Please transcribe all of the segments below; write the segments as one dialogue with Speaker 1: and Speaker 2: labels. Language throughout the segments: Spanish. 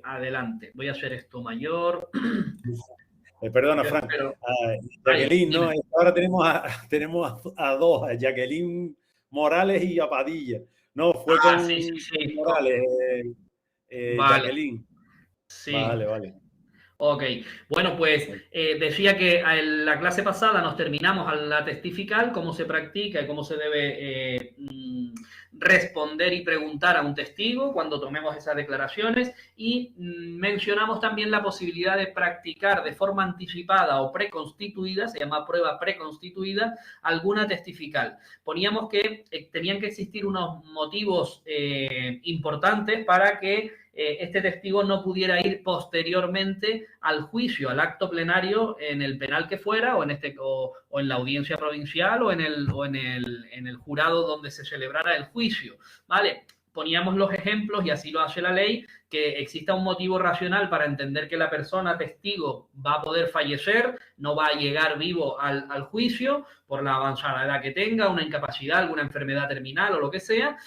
Speaker 1: adelante. Voy a hacer esto mayor.
Speaker 2: Perdona, Frank. Jacqueline, ¿no? Ahora tenemos a dos, a Jacqueline Morales y a Padilla. No, fue con
Speaker 1: sí.
Speaker 2: Morales,
Speaker 1: Vale.
Speaker 2: Jacqueline.
Speaker 1: Sí.
Speaker 2: Vale.
Speaker 1: Ok, bueno, pues decía que en la clase pasada nos terminamos a la testifical, cómo se practica y cómo se debe responder y preguntar a un testigo cuando tomemos esas declaraciones, y mencionamos también la posibilidad de practicar de forma anticipada o preconstituida, se llama prueba preconstituida, alguna testifical. Poníamos que tenían que existir unos motivos importantes para que este testigo no pudiera ir posteriormente al juicio, al acto plenario en el penal que fuera, o en la audiencia provincial, o en el jurado donde se celebrara el juicio, ¿vale? Poníamos los ejemplos, y así lo hace la ley, que exista un motivo racional para entender que la persona testigo va a poder fallecer, no va a llegar vivo al juicio por la avanzada edad que tenga, una incapacidad, alguna enfermedad terminal o lo que sea,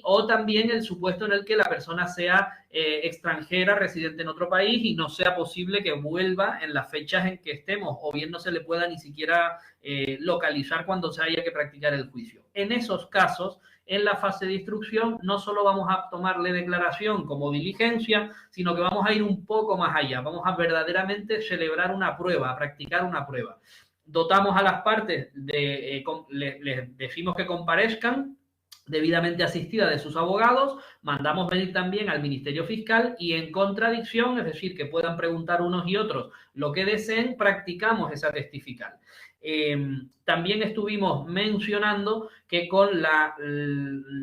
Speaker 1: o también el supuesto en el que la persona sea extranjera, residente en otro país, y no sea posible que vuelva en las fechas en que estemos, o bien no se le pueda ni siquiera localizar cuando se haya que practicar el juicio. En esos casos, en la fase de instrucción, no solo vamos a tomarle declaración como diligencia, sino que vamos a ir un poco más allá. Vamos a verdaderamente celebrar una prueba, a practicar una prueba. Dotamos a las partes, les decimos que comparezcan debidamente asistida de sus abogados, mandamos venir también al Ministerio Fiscal, y en contradicción, es decir, que puedan preguntar unos y otros lo que deseen, practicamos esa testifical. También estuvimos mencionando que con la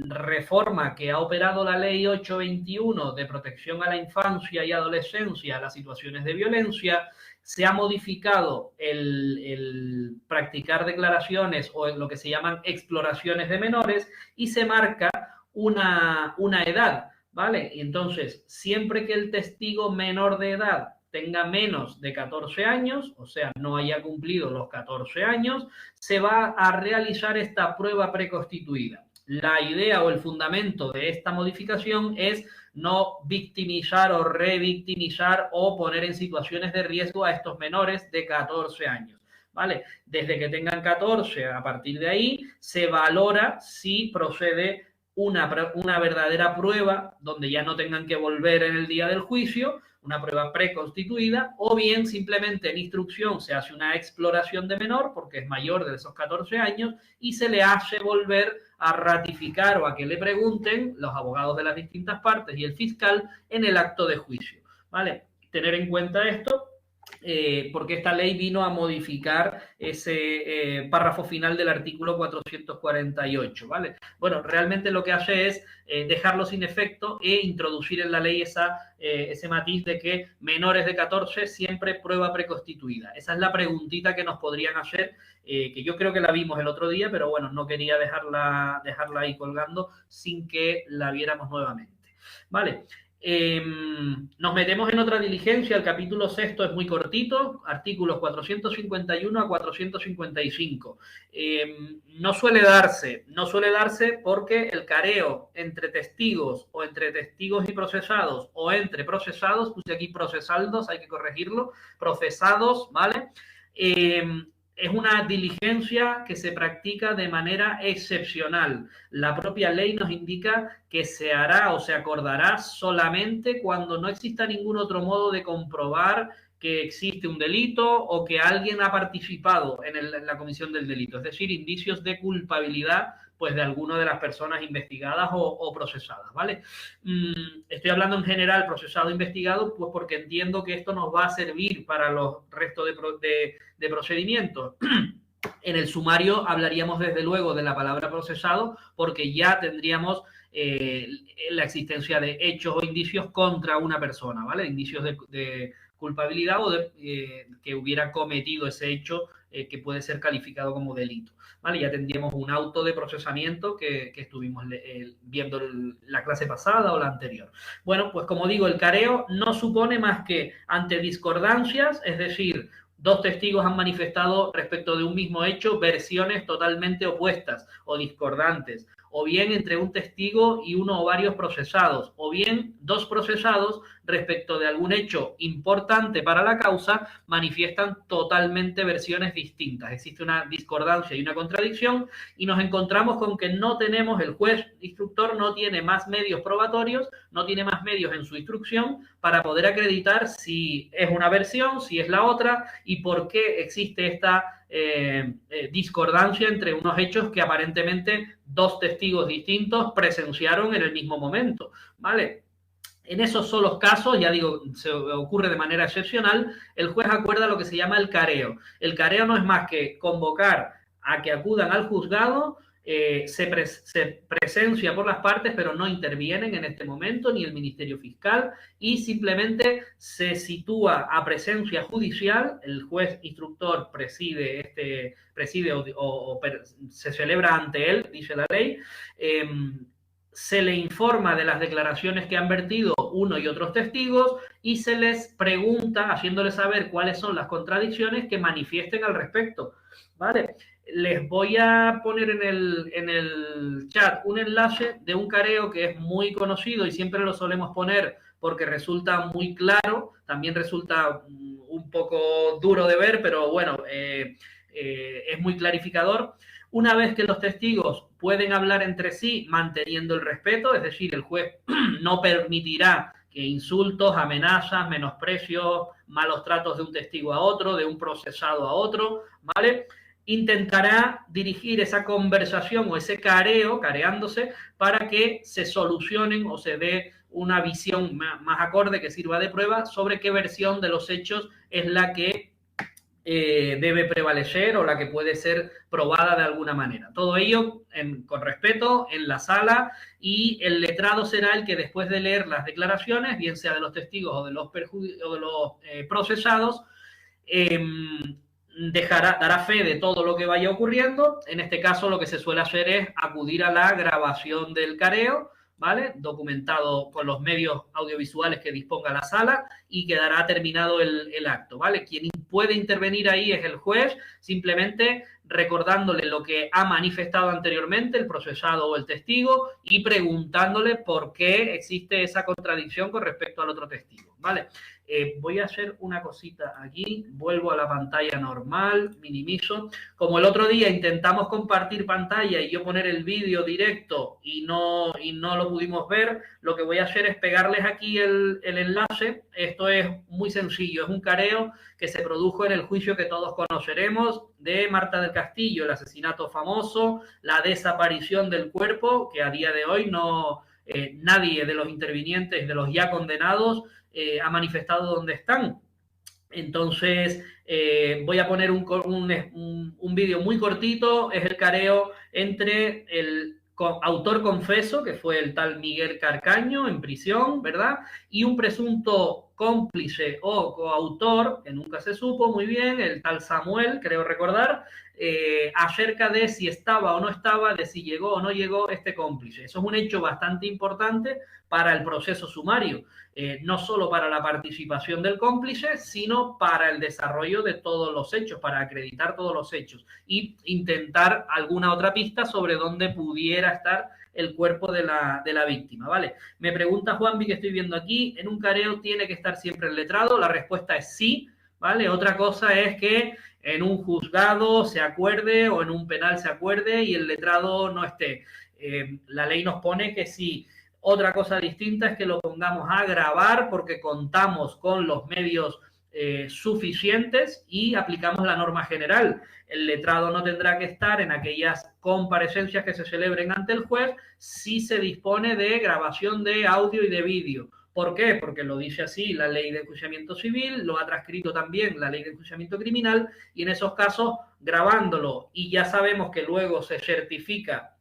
Speaker 1: reforma que ha operado la Ley 821 de protección a la infancia y adolescencia a las situaciones de violencia, se ha modificado el practicar declaraciones o lo que se llaman exploraciones de menores, y se marca una edad, ¿vale? Y entonces, siempre que el testigo menor de edad tenga menos de 14 años, o sea, no haya cumplido los 14 años, se va a realizar esta prueba preconstituida. La idea o el fundamento de esta modificación es no victimizar o revictimizar o poner en situaciones de riesgo a estos menores de 14 años, ¿vale? Desde que tengan 14, a partir de ahí, se valora si procede una verdadera prueba donde ya no tengan que volver en el día del juicio, una prueba preconstituida, o bien simplemente en instrucción se hace una exploración de menor porque es mayor de esos 14 años y se le hace volver a ratificar o a que le pregunten los abogados de las distintas partes y el fiscal en el acto de juicio, ¿vale? Tener en cuenta esto porque esta ley vino a modificar ese párrafo final del artículo 448, ¿vale? Bueno, realmente lo que hace es dejarlo sin efecto e introducir en la ley ese matiz de que menores de 14 siempre prueba preconstituida. Esa es la preguntita que nos podrían hacer, que yo creo que la vimos el otro día, pero bueno, no quería dejarla ahí colgando sin que la viéramos nuevamente, ¿vale? Nos metemos en otra diligencia. El capítulo sexto es muy cortito, artículos 451 a 455. No suele darse porque el careo entre testigos o entre testigos y procesados o entre procesados, puse aquí procesaldos, hay que corregirlo, procesados, ¿vale? Es una diligencia que se practica de manera excepcional. La propia ley nos indica que se hará o se acordará solamente cuando no exista ningún otro modo de comprobar que existe un delito o que alguien ha participado en la comisión del delito, es decir, indicios de culpabilidad pues de alguna de las personas investigadas o procesadas, ¿vale? Estoy hablando en general procesado investigado, pues porque entiendo que esto nos va a servir para los restos de procedimientos. En el sumario hablaríamos desde luego de la palabra procesado porque ya tendríamos la existencia de hechos o indicios contra una persona, ¿vale? Indicios de culpabilidad o que hubiera cometido ese hecho que puede ser calificado como delito, ¿vale? Ya tendríamos un auto de procesamiento que estuvimos viendo la clase pasada o la anterior. Bueno, pues como digo, el careo no supone más que ante discordancias, es decir, dos testigos han manifestado respecto de un mismo hecho versiones totalmente opuestas o discordantes, o bien entre un testigo y uno o varios procesados, o bien dos procesados respecto de algún hecho importante para la causa manifiestan totalmente versiones distintas. Existe una discordancia y una contradicción y nos encontramos con que no tenemos, el juez instructor no tiene más medios probatorios, no tiene más medios en su instrucción para poder acreditar si es una versión, si es la otra y por qué existe esta discordancia entre unos hechos que aparentemente dos testigos distintos presenciaron en el mismo momento, ¿vale? En esos solos casos, ya digo, se ocurre de manera excepcional, el juez acuerda lo que se llama el careo. El careo no es más que convocar a que acudan al juzgado, se presencia por las partes, pero no intervienen en este momento ni el Ministerio Fiscal y simplemente se sitúa a presencia judicial, el juez instructor preside o se celebra ante él, dice la ley, se le informa de las declaraciones que han vertido uno y otros testigos y se les pregunta, haciéndoles saber cuáles son las contradicciones que manifiesten al respecto, ¿vale? Les voy a poner en el chat un enlace de un careo que es muy conocido y siempre lo solemos poner porque resulta muy claro, también resulta un poco duro de ver, pero bueno, es muy clarificador. Una vez que los testigos pueden hablar entre sí manteniendo el respeto, es decir, el juez no permitirá que insultos, amenazas, menosprecios, malos tratos de un testigo a otro, de un procesado a otro, ¿vale? Intentará dirigir esa conversación o ese careo, careándose, para que se solucionen o se dé una visión más acorde que sirva de prueba sobre qué versión de los hechos es la que debe prevalecer o la que puede ser probada de alguna manera. Todo ello con respeto en la sala y el letrado será el que después de leer las declaraciones, bien sea de los testigos o de los procesados, dará fe de todo lo que vaya ocurriendo. En este caso lo que se suele hacer es acudir a la grabación del careo, ¿vale? Documentado con los medios audiovisuales que disponga la sala y quedará terminado el acto, ¿vale? Quien puede intervenir ahí es el juez, simplemente recordándole lo que ha manifestado anteriormente el procesado o el testigo y preguntándole por qué existe esa contradicción con respecto al otro testigo, ¿vale? Voy a hacer una cosita aquí, vuelvo a la pantalla normal, minimizo. Como el otro día intentamos compartir pantalla y yo poner el vídeo directo y no lo pudimos ver, lo que voy a hacer es pegarles aquí el enlace. Esto es muy sencillo, es un careo que se produjo en el juicio que todos conoceremos de Marta del Castillo, el asesinato famoso, la desaparición del cuerpo, que a día de hoy nadie de los intervinientes, de los ya condenados, ha manifestado dónde están. Entonces, voy a poner un vídeo muy cortito, es el careo entre el autor confeso, que fue el tal Miguel Carcaño, en prisión, ¿verdad? Y un presunto cómplice o coautor, que nunca se supo muy bien, el tal Samuel, creo recordar, acerca de si estaba o no estaba, de si llegó o no llegó este cómplice. Eso es un hecho bastante importante para el proceso sumario, no solo para la participación del cómplice, sino para el desarrollo de todos los hechos, para acreditar todos los hechos y intentar alguna otra pista sobre dónde pudiera estar el cuerpo de la víctima, ¿vale? Me pregunta Juanvi, que estoy viendo aquí, ¿en un careo tiene que estar siempre el letrado? La respuesta es sí, ¿vale? Otra cosa es que en un juzgado se acuerde o en un penal se acuerde y el letrado no esté. La ley nos pone que sí. Otra cosa distinta es que lo pongamos a grabar porque contamos con los medios suficientes y aplicamos la norma general. El letrado no tendrá que estar en aquellas comparecencias que se celebren ante el juez si se dispone de grabación de audio y de vídeo. ¿Por qué? Porque lo dice así la ley de enjuiciamiento civil, lo ha transcrito también la ley de enjuiciamiento criminal y en esos casos grabándolo y ya sabemos que luego se certifica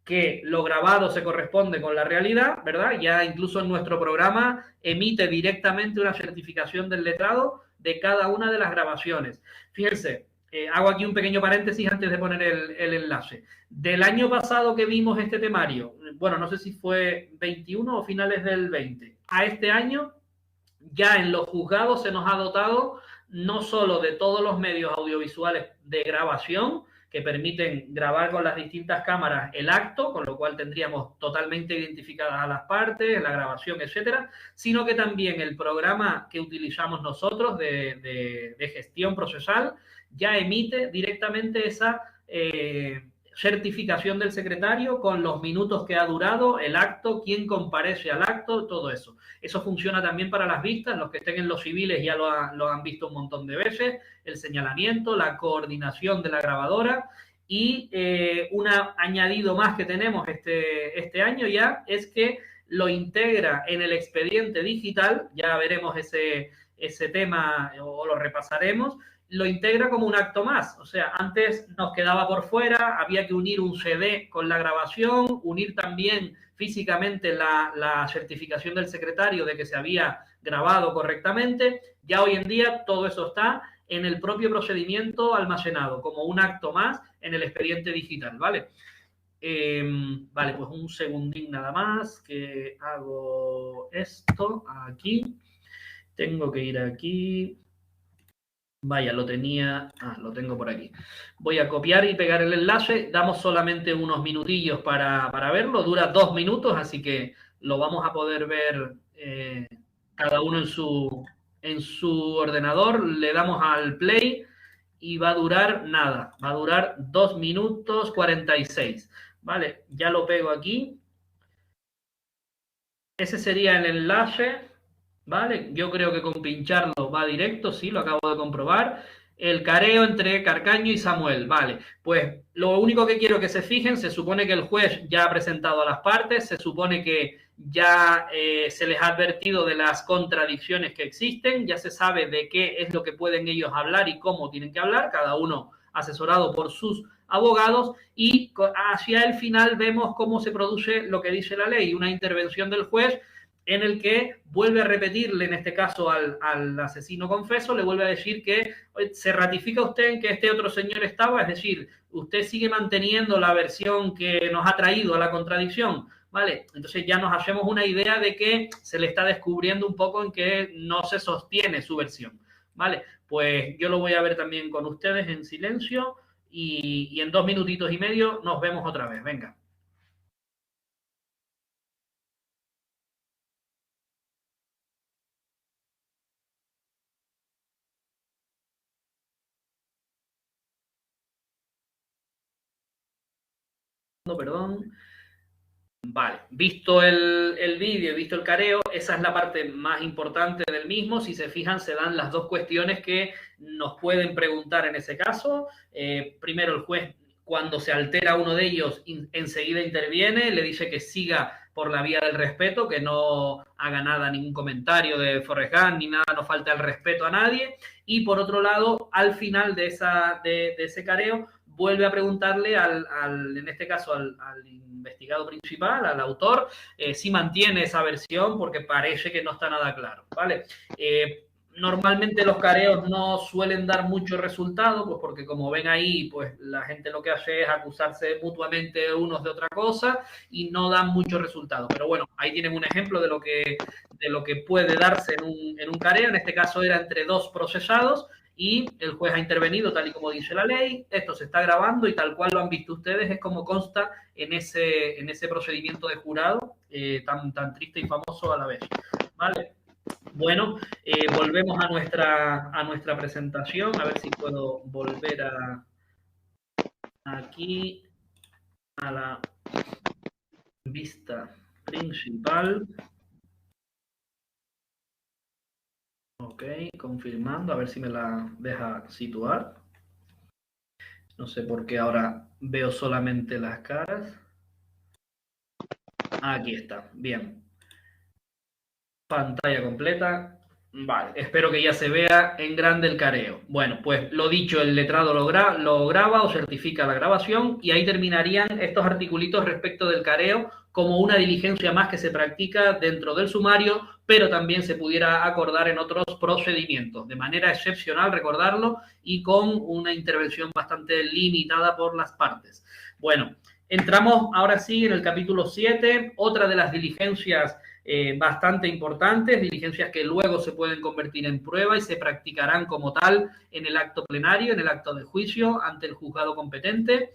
Speaker 1: que lo grabado se corresponde con la realidad, ¿verdad? Ya incluso en nuestro programa emite directamente una certificación del letrado de cada una de las grabaciones. Fíjense, hago aquí un pequeño paréntesis antes de poner el enlace. Del año pasado que vimos este temario, bueno, no sé si fue 21 o finales del 20, a este año ya en los juzgados se nos ha dotado no solo de todos los medios audiovisuales de grabación, que permiten grabar con las distintas cámaras el acto, con lo cual tendríamos totalmente identificadas a las partes, la grabación, etcétera, sino que también el programa que utilizamos nosotros de gestión procesal ya emite directamente esa certificación del secretario con los minutos que ha durado el acto, quién comparece al acto, todo eso. Eso funciona también para las vistas, los que estén en los civiles ya lo han visto un montón de veces, el señalamiento, la coordinación de la grabadora y un añadido más que tenemos este año ya es que lo integra en el expediente digital, ya veremos ese tema o lo repasaremos, lo integra como un acto más. O sea, antes nos quedaba por fuera, había que unir un CD con la grabación, unir también físicamente la certificación del secretario de que se había grabado correctamente. Ya hoy en día todo eso está en el propio procedimiento almacenado, como un acto más en el expediente digital, ¿vale? Vale, pues un segundín nada más, que hago esto aquí. Tengo que ir aquí. Vaya, lo tengo por aquí. Voy a copiar y pegar el enlace. Damos solamente unos minutillos para verlo. Dura 2 minutos, así que lo vamos a poder ver cada uno en su ordenador. Le damos al play y va a durar nada. Va a durar 2 minutos 46. Vale, ya lo pego aquí. Ese sería el enlace. ¿Vale? Yo creo que con pincharlo va directo, sí, lo acabo de comprobar. El careo entre Carcaño y Samuel, vale. Pues lo único que quiero que se fijen, se supone que el juez ya ha presentado a las partes, se supone que ya se les ha advertido de las contradicciones que existen, ya se sabe de qué es lo que pueden ellos hablar y cómo tienen que hablar, cada uno asesorado por sus abogados, y hacia el final vemos cómo se produce lo que dice la ley, una intervención del juez en el que vuelve a repetirle, en este caso al asesino confeso, le vuelve a decir que se ratifica usted en que este otro señor estaba, es decir, usted sigue manteniendo la versión que nos ha traído a la contradicción, ¿vale? Entonces ya nos hacemos una idea de que se le está descubriendo un poco en que no se sostiene su versión, ¿vale? Pues yo lo voy a ver también con ustedes en silencio y en 2 minutitos y medio nos vemos otra vez, venga. Perdón. Vale, visto el vídeo, visto el careo, esa es la parte más importante del mismo. Si se fijan, se dan las dos cuestiones que nos pueden preguntar en ese caso. Primero, el juez, cuando se altera uno de ellos, enseguida interviene, le dice que siga por la vía del respeto, que no haga nada, ningún comentario de Forrest Gump, ni nada, no falte el respeto a nadie. Y por otro lado, al final de ese careo, vuelve a preguntarle en este caso, al investigado principal, al autor, si mantiene esa versión porque parece que no está nada claro, ¿vale? Normalmente los careos no suelen dar mucho resultado, pues porque como ven ahí, pues la gente lo que hace es acusarse mutuamente unos de otra cosa y no dan mucho resultado. Pero bueno, ahí tienen un ejemplo de lo que puede darse en un careo. En este caso era entre 2 procesados y el juez ha intervenido tal y como dice la ley, esto se está grabando y tal cual lo han visto ustedes, es como consta en ese procedimiento de jurado tan triste y famoso a la vez, ¿vale? Bueno, volvemos a nuestra presentación, a ver si puedo volver aquí a la vista principal. Ok, confirmando, a ver si me la deja situar. No sé por qué ahora veo solamente las caras. Aquí está, bien. Pantalla completa. Vale, espero que ya se vea en grande el careo. Bueno, pues lo dicho, el letrado lo graba o certifica la grabación y ahí terminarían estos articulitos respecto del careo como una diligencia más que se practica dentro del sumario, pero también se pudiera acordar en otros procedimientos, de manera excepcional, recordarlo, y con una intervención bastante limitada por las partes. Bueno, entramos ahora sí en el capítulo 7, otra de las diligencias bastante importantes, diligencias que luego se pueden convertir en prueba y se practicarán como tal en el acto plenario, en el acto de juicio ante el juzgado competente.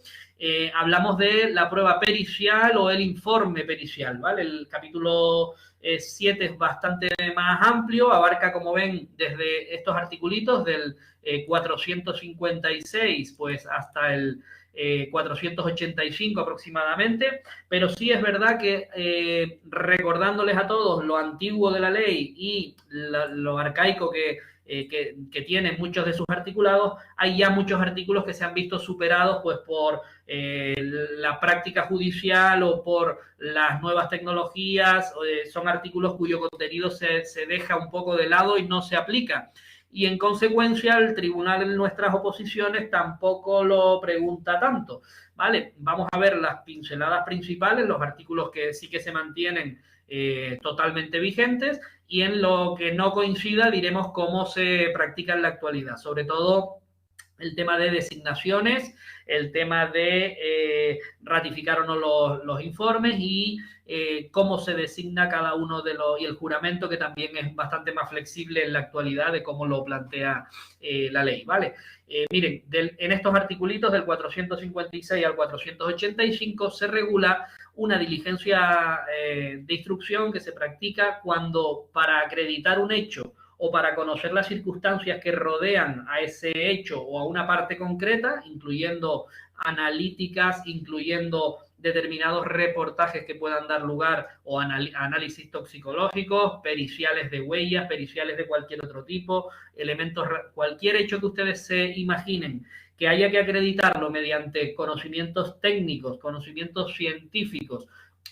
Speaker 1: Hablamos de la prueba pericial o el informe pericial, ¿vale? El capítulo 7 es bastante más amplio, abarca, como ven, desde estos articulitos del 456 pues hasta el 485 aproximadamente, pero sí es verdad que recordándoles a todos lo antiguo de la ley y lo arcaico que tienen muchos de sus articulados, hay ya muchos artículos que se han visto superados pues por la práctica judicial o por las nuevas tecnologías, son artículos cuyo contenido se deja un poco de lado y no se aplica. Y en consecuencia el tribunal en nuestras oposiciones tampoco lo pregunta tanto, ¿vale? Vamos a ver las pinceladas principales, los artículos que sí que se mantienen totalmente vigentes, y en lo que no coincida diremos cómo se practica en la actualidad, sobre todo el tema de designaciones, el tema de ratificar o no los informes y cómo se designa cada uno de los, y el juramento, que también es bastante más flexible en la actualidad de cómo lo plantea la ley, ¿vale? Miren, en estos articulitos del 456 al 485 se regula una diligencia de instrucción que se practica cuando, para acreditar un hecho o para conocer las circunstancias que rodean a ese hecho o a una parte concreta, incluyendo analíticas, incluyendo determinados reportajes que puedan dar lugar o análisis toxicológicos, periciales de huellas, periciales de cualquier otro tipo, elementos, cualquier hecho que ustedes se imaginen que haya que acreditarlo mediante conocimientos técnicos, conocimientos científicos,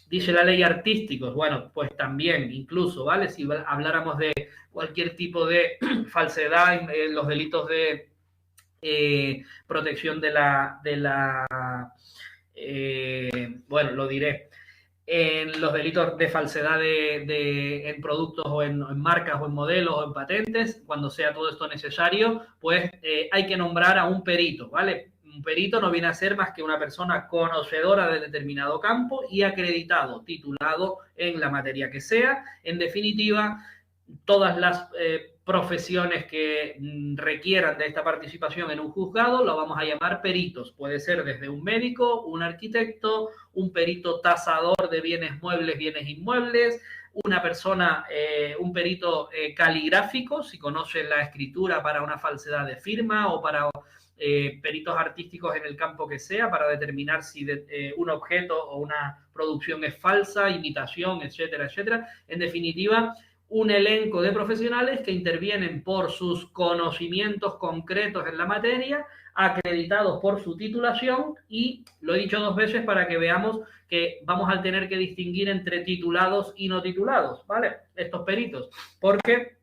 Speaker 1: dice la ley artísticos, bueno, pues también incluso, ¿vale? Si habláramos de cualquier tipo de falsedad, los delitos de protección bueno, lo diré, en los delitos de falsedad en productos o en marcas o en modelos o en patentes, cuando sea todo esto necesario, pues hay que nombrar a un perito, ¿vale? Un perito no viene a ser más que una persona conocedora de determinado campo y acreditado, titulado en la materia que sea. En definitiva, todas las profesiones que requieran de esta participación en un juzgado lo vamos a llamar peritos. Puede ser desde un médico, un arquitecto, un perito tasador de bienes muebles, bienes inmuebles, una persona, un perito caligráfico, si conoce la escritura para una falsedad de firma, o para peritos artísticos en el campo que sea, para determinar si un objeto o una producción es falsa, imitación, etcétera, etcétera. En definitiva, un elenco de profesionales que intervienen por sus conocimientos concretos en la materia, acreditados por su titulación, y lo he dicho 2 veces para que veamos que vamos a tener que distinguir entre titulados y no titulados, ¿vale? Estos peritos, porque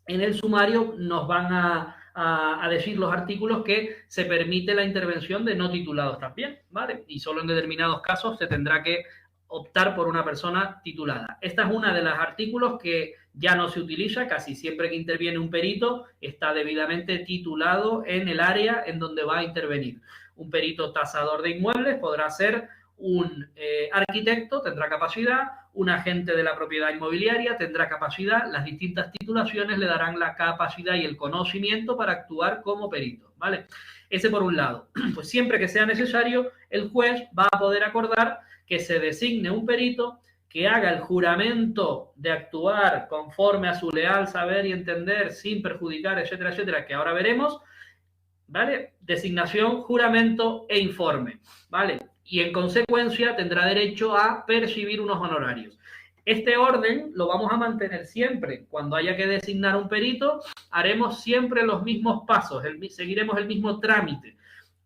Speaker 1: en el sumario nos van a decir los artículos que se permite la intervención de no titulados también, ¿vale? Y solo en determinados casos se tendrá que optar por una persona titulada. Esta es una de los artículos que ya no se utiliza. Casi siempre que interviene un perito está debidamente titulado en el área en donde va a intervenir. Un perito tasador de inmuebles podrá ser un arquitecto, tendrá capacidad, un agente de la propiedad inmobiliaria tendrá capacidad, las distintas titulaciones le darán la capacidad y el conocimiento para actuar como perito, ¿vale? Ese por un lado. Pues siempre que sea necesario, el juez va a poder acordar que se designe un perito que haga el juramento de actuar conforme a su leal saber y entender, sin perjudicar, etcétera, etcétera, que ahora veremos, ¿vale? Designación, juramento e informe, ¿vale? Y en consecuencia tendrá derecho a percibir unos honorarios. Este orden lo vamos a mantener siempre. Cuando haya que designar un perito, haremos siempre los mismos pasos, seguiremos el mismo trámite.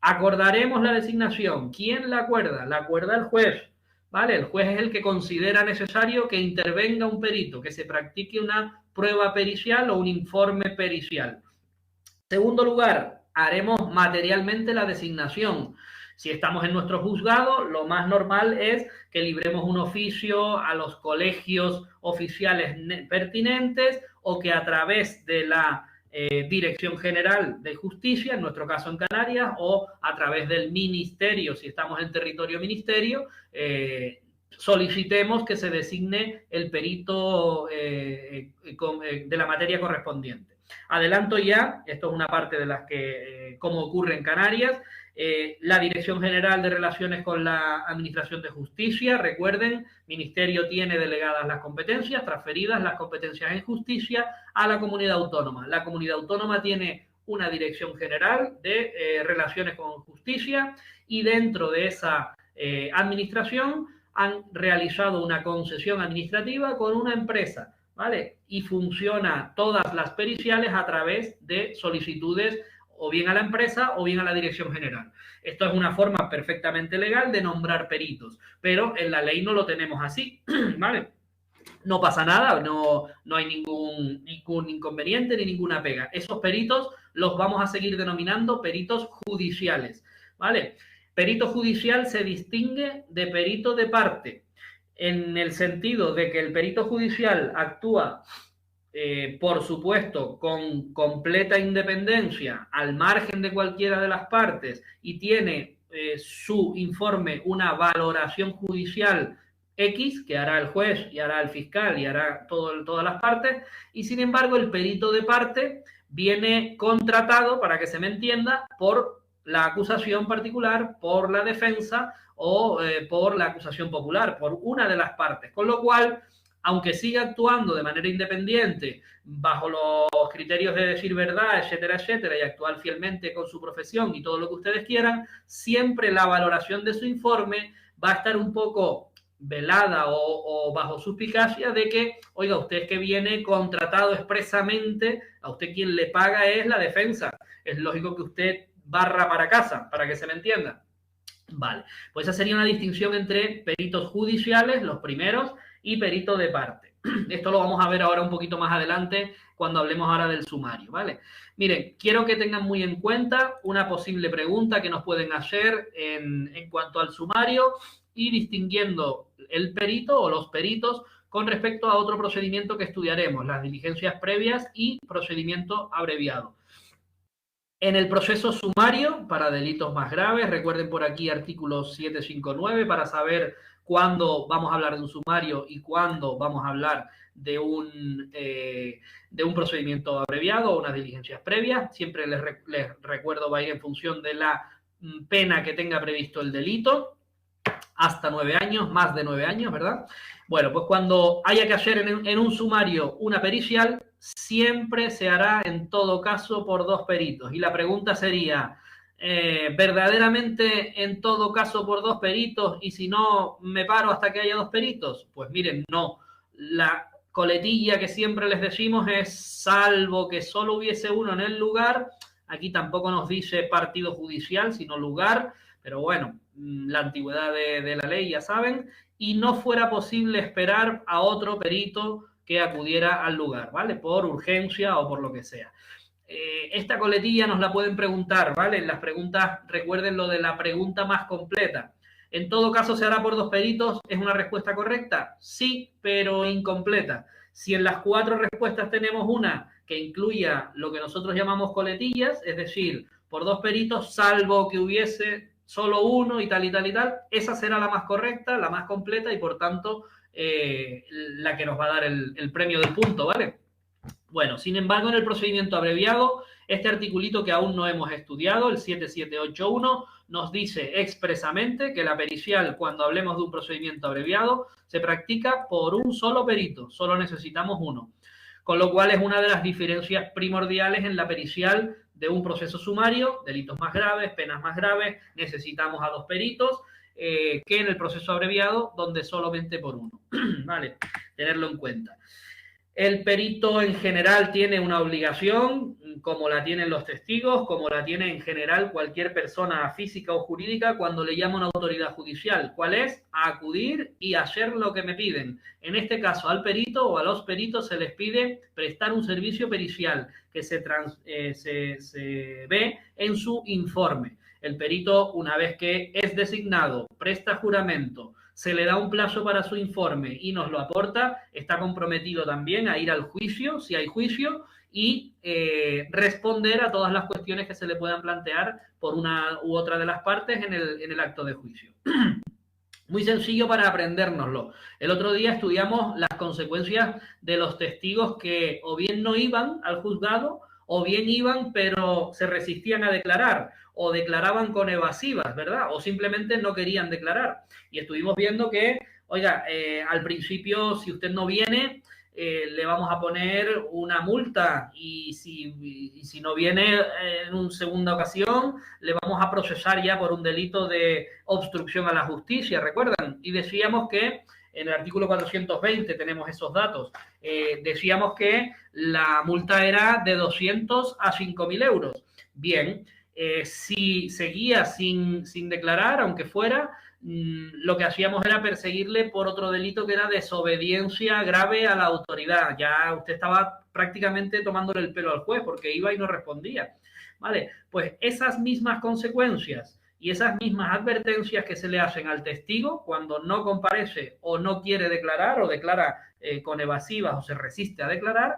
Speaker 1: Acordaremos la designación. ¿Quién la acuerda? La acuerda el juez, ¿vale? El juez es el que considera necesario que intervenga un perito, que se practique una prueba pericial o un informe pericial. Segundo lugar, haremos materialmente la designación. Si estamos en nuestro juzgado, lo más normal es que libremos un oficio a los colegios oficiales pertinentes, o que a través de la Dirección General de Justicia, en nuestro caso en Canarias, o a través del ministerio, si estamos en territorio ministerio, solicitemos que se designe el perito de la materia correspondiente. Adelanto ya, esto es una parte de las que, como ocurre en Canarias, la Dirección General de Relaciones con la Administración de Justicia, recuerden, Ministerio tiene delegadas las competencias, transferidas las competencias en justicia a la comunidad autónoma. La comunidad autónoma tiene una Dirección General de Relaciones con Justicia y dentro de esa administración han realizado una concesión administrativa con una empresa, ¿vale? Y funciona todas las periciales a través de solicitudes o bien a la empresa o bien a la Dirección General. Esto es una forma perfectamente legal de nombrar peritos, pero en la ley no lo tenemos así, ¿vale? No pasa nada, no hay ningún inconveniente ni ninguna pega. Esos peritos los vamos a seguir denominando peritos judiciales, ¿vale? Perito judicial se distingue de perito de parte, en el sentido de que el perito judicial actúa, por supuesto, con completa independencia, al margen de cualquiera de las partes, y tiene su informe una valoración judicial X, que hará el juez y hará el fiscal y hará todas las partes, y sin embargo el perito de parte viene contratado, para que se me entienda, por la acusación particular, por la defensa o por la acusación popular, por una de las partes. Con lo cual, aunque siga actuando de manera independiente, bajo los criterios de decir verdad, etcétera, etcétera, y actuar fielmente con su profesión y todo lo que ustedes quieran, siempre la valoración de su informe va a estar un poco velada o bajo suspicacia de que, oiga, usted que viene contratado expresamente, a usted quien le paga es la defensa. Es lógico que usted barra para casa, para que se me entienda. Vale, pues esa sería una distinción entre peritos judiciales, los primeros, y perito de parte. Esto lo vamos a ver ahora un poquito más adelante cuando hablemos ahora del sumario, ¿vale? Miren, quiero que tengan muy en cuenta una posible pregunta que nos pueden hacer en cuanto al sumario y distinguiendo el perito o los peritos con respecto a otro procedimiento que estudiaremos, las diligencias previas y procedimiento abreviado. En el proceso sumario, para delitos más graves, recuerden por aquí artículo 759 para saber cuándo vamos a hablar de un sumario y cuándo vamos a hablar de un procedimiento abreviado o unas diligencias previas. Siempre les recuerdo, va a ir en función de la pena que tenga previsto el delito, hasta 9 años, más de 9 años, ¿verdad? Bueno, pues cuando haya que hacer en un sumario una pericial, siempre se hará en todo caso por 2 peritos. Y la pregunta sería, ¿verdaderamente en todo caso por 2 peritos y si no me paro hasta que haya 2 peritos? Pues miren, no. La coletilla que siempre les decimos es salvo que solo hubiese uno en el lugar. Aquí tampoco nos dice partido judicial, sino lugar, pero bueno, la antigüedad de la ley ya saben, y no fuera posible esperar a otro perito que acudiera al lugar, ¿vale? Por urgencia o por lo que sea. Esta coletilla nos la pueden preguntar, ¿vale? En las preguntas, recuerden lo de la pregunta más completa. ¿En todo caso se hará por 2 peritos? ¿Es una respuesta correcta? Sí, pero incompleta. Si en las 4 respuestas tenemos una que incluya lo que nosotros llamamos coletillas, es decir, por 2 peritos, salvo que hubiese solo uno y tal y tal y tal, esa será la más correcta, la más completa y por tanto la que nos va a dar el premio del punto, ¿vale? Bueno, sin embargo, en el procedimiento abreviado, este articulito que aún no hemos estudiado, el 7781, nos dice expresamente que la pericial, cuando hablemos de un procedimiento abreviado, se practica por un solo perito, solo necesitamos uno. Con lo cual es una de las diferencias primordiales en la pericial de un proceso sumario, delitos más graves, penas más graves, necesitamos a 2 peritos, que en el proceso abreviado, donde solamente por uno. Vale, tenerlo en cuenta. El perito en general tiene una obligación, como la tienen los testigos, como la tiene en general cualquier persona física o jurídica cuando le llama a una autoridad judicial. ¿Cuál es? A acudir y hacer lo que me piden. En este caso, al perito o a los peritos se les pide prestar un servicio pericial que se ve en su informe. El perito, una vez que es designado, presta juramento, se le da un plazo para su informe y nos lo aporta, está comprometido también a ir al juicio, si hay juicio, y responder a todas las cuestiones que se le puedan plantear por una u otra de las partes en el acto de juicio. Muy sencillo para aprendérnoslo. El otro día estudiamos las consecuencias de los testigos que o bien no iban al juzgado o bien iban pero se resistían a declarar o declaraban con evasivas, ¿verdad? O simplemente no querían declarar. Y estuvimos viendo que, oiga, al principio si usted no viene, le vamos a poner una multa y si no viene en una segunda ocasión, le vamos a procesar ya por un delito de obstrucción a la justicia, ¿recuerdan? Y decíamos que en el artículo 420 tenemos esos datos. Decíamos que la multa era de 200 a 5.000 euros. Bien, si seguía sin declarar, aunque fuera, lo que hacíamos era perseguirle por otro delito que era desobediencia grave a la autoridad. Ya usted estaba prácticamente tomándole el pelo al juez porque iba y no respondía. Vale, pues esas mismas consecuencias y esas mismas advertencias que se le hacen al testigo cuando no comparece o no quiere declarar o declara con evasivas o se resiste a declarar,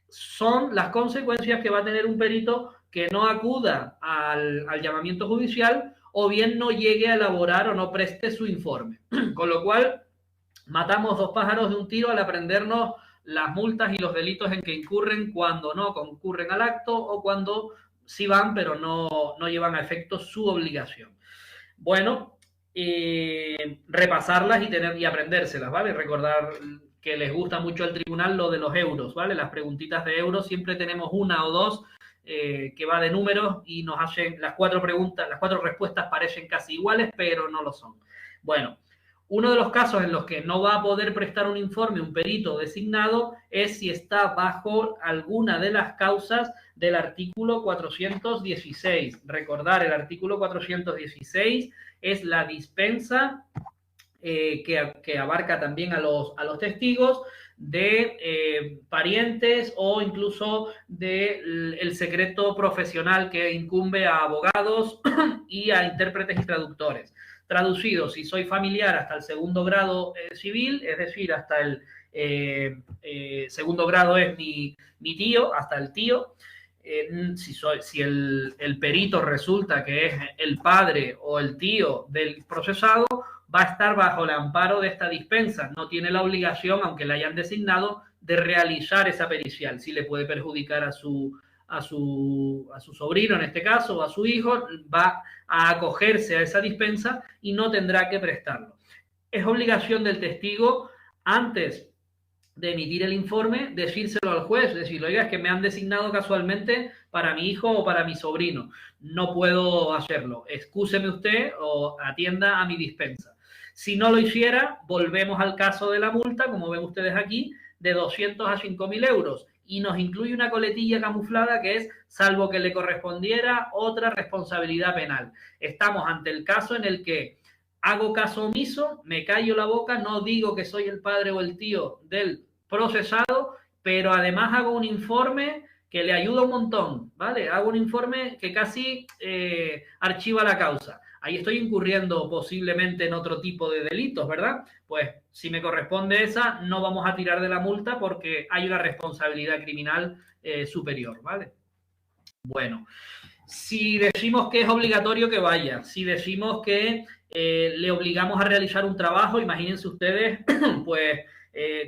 Speaker 1: son las consecuencias que va a tener un perito que no acuda al llamamiento judicial o bien no llegue a elaborar o no preste su informe. Con lo cual, matamos dos pájaros de un tiro al aprendernos las multas y los delitos en que incurren cuando no concurren al acto o cuando sí van pero no llevan a efecto su obligación. Bueno, repasarlas y aprendérselas, ¿vale? Recordar que les gusta mucho al tribunal lo de los euros, ¿vale? Las preguntitas de euros, siempre tenemos una o dos que va de números y nos hacen las cuatro preguntas, las cuatro respuestas parecen casi iguales, pero no lo son. Bueno, uno de los casos en los que no va a poder prestar un informe un perito designado es si está bajo alguna de las causas del artículo 416. Recordar, el artículo 416 es la dispensa que abarca también a los testigos de parientes o incluso del secreto profesional que incumbe a abogados y a intérpretes y traductores. Traducido, si soy familiar hasta el segundo grado civil, es decir, hasta el segundo grado es mi tío, hasta el tío. Si el perito resulta que es el padre o el tío del procesado, va a estar bajo el amparo de esta dispensa. No tiene la obligación, aunque la hayan designado, de realizar esa pericial. Si le puede perjudicar a su sobrino, en este caso, o a su hijo, va a acogerse a esa dispensa y no tendrá que prestarlo. Es obligación del testigo, antes de emitir el informe, decírselo al juez, decirle, oiga, es que me han designado casualmente para mi hijo o para mi sobrino, no puedo hacerlo, excúseme usted o atienda a mi dispensa. Si no lo hiciera, volvemos al caso de la multa, como ven ustedes aquí, de 200 a 5.000 euros, y nos incluye una coletilla camuflada que es, salvo que le correspondiera otra responsabilidad penal. Estamos ante el caso en el que hago caso omiso, me callo la boca, no digo que soy el padre o el tío del procesado, pero además hago un informe que le ayuda un montón, ¿vale? Hago un informe que casi archiva la causa. Ahí estoy incurriendo posiblemente en otro tipo de delitos, ¿verdad? Pues si me corresponde esa, no vamos a tirar de la multa porque hay una responsabilidad criminal superior, ¿vale? Bueno, si decimos que es obligatorio que vaya, si decimos que le obligamos a realizar un trabajo, imagínense ustedes, pues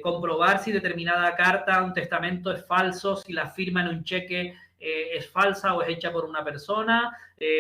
Speaker 1: comprobar si determinada carta, un testamento es falso, si la firma en un cheque es falsa o es hecha por una persona,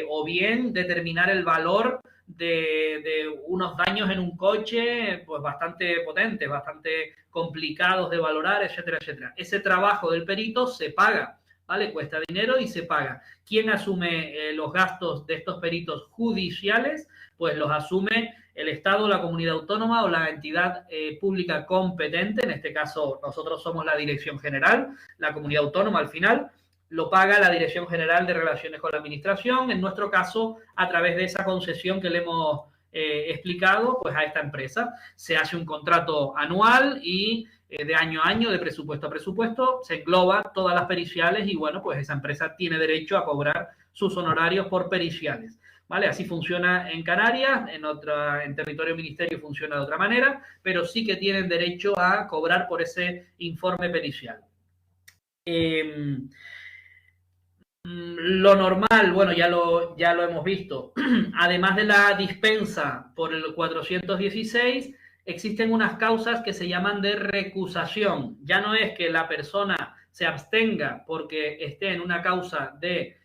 Speaker 1: o bien determinar el valor de unos daños en un coche, pues bastante potentes, bastante complicados de valorar, etcétera, etcétera. Ese trabajo del perito se paga, ¿vale? Cuesta dinero y se paga. ¿Quién asume los gastos de estos peritos judiciales? Pues los asume el Estado, la comunidad autónoma o la entidad pública competente. En este caso, nosotros somos la Dirección General, la comunidad autónoma al final lo paga la Dirección General de Relaciones con la Administración, en nuestro caso, a través de esa concesión que le hemos explicado, pues a esta empresa. Se hace un contrato anual y de año a año, de presupuesto a presupuesto, se engloba todas las periciales y, bueno, pues esa empresa tiene derecho a cobrar sus honorarios por periciales, ¿vale? Así funciona en Canarias, en territorio ministerio funciona de otra manera, pero sí que tienen derecho a cobrar por ese informe pericial. Lo normal, bueno, ya lo hemos visto. Además de la dispensa por el 416, existen unas causas que se llaman de recusación. Ya no es que la persona se abstenga porque esté en una causa de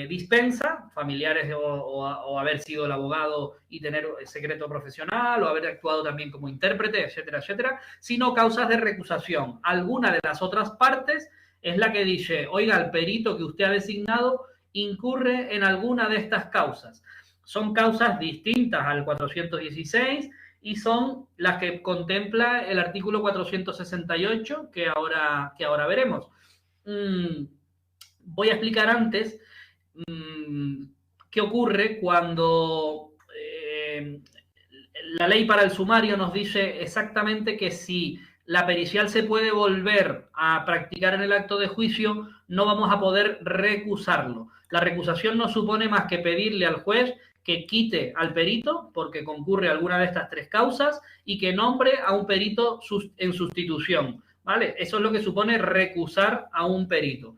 Speaker 1: dispensa, familiares o haber sido el abogado y tener secreto profesional o haber actuado también como intérprete, etcétera, etcétera, sino causas de recusación. Alguna de las otras partes es la que dice, oiga, el perito que usted ha designado incurre en alguna de estas causas. Son causas distintas al 416 y son las que contempla el artículo 468 que ahora veremos. Voy a explicar antes qué ocurre cuando la ley para el sumario nos dice exactamente que si la pericial se puede volver a practicar en el acto de juicio, no vamos a poder recusarlo. La recusación no supone más que pedirle al juez que quite al perito, porque concurre alguna de estas tres causas, y que nombre a un perito en sustitución, ¿vale? Eso es lo que supone recusar a un perito.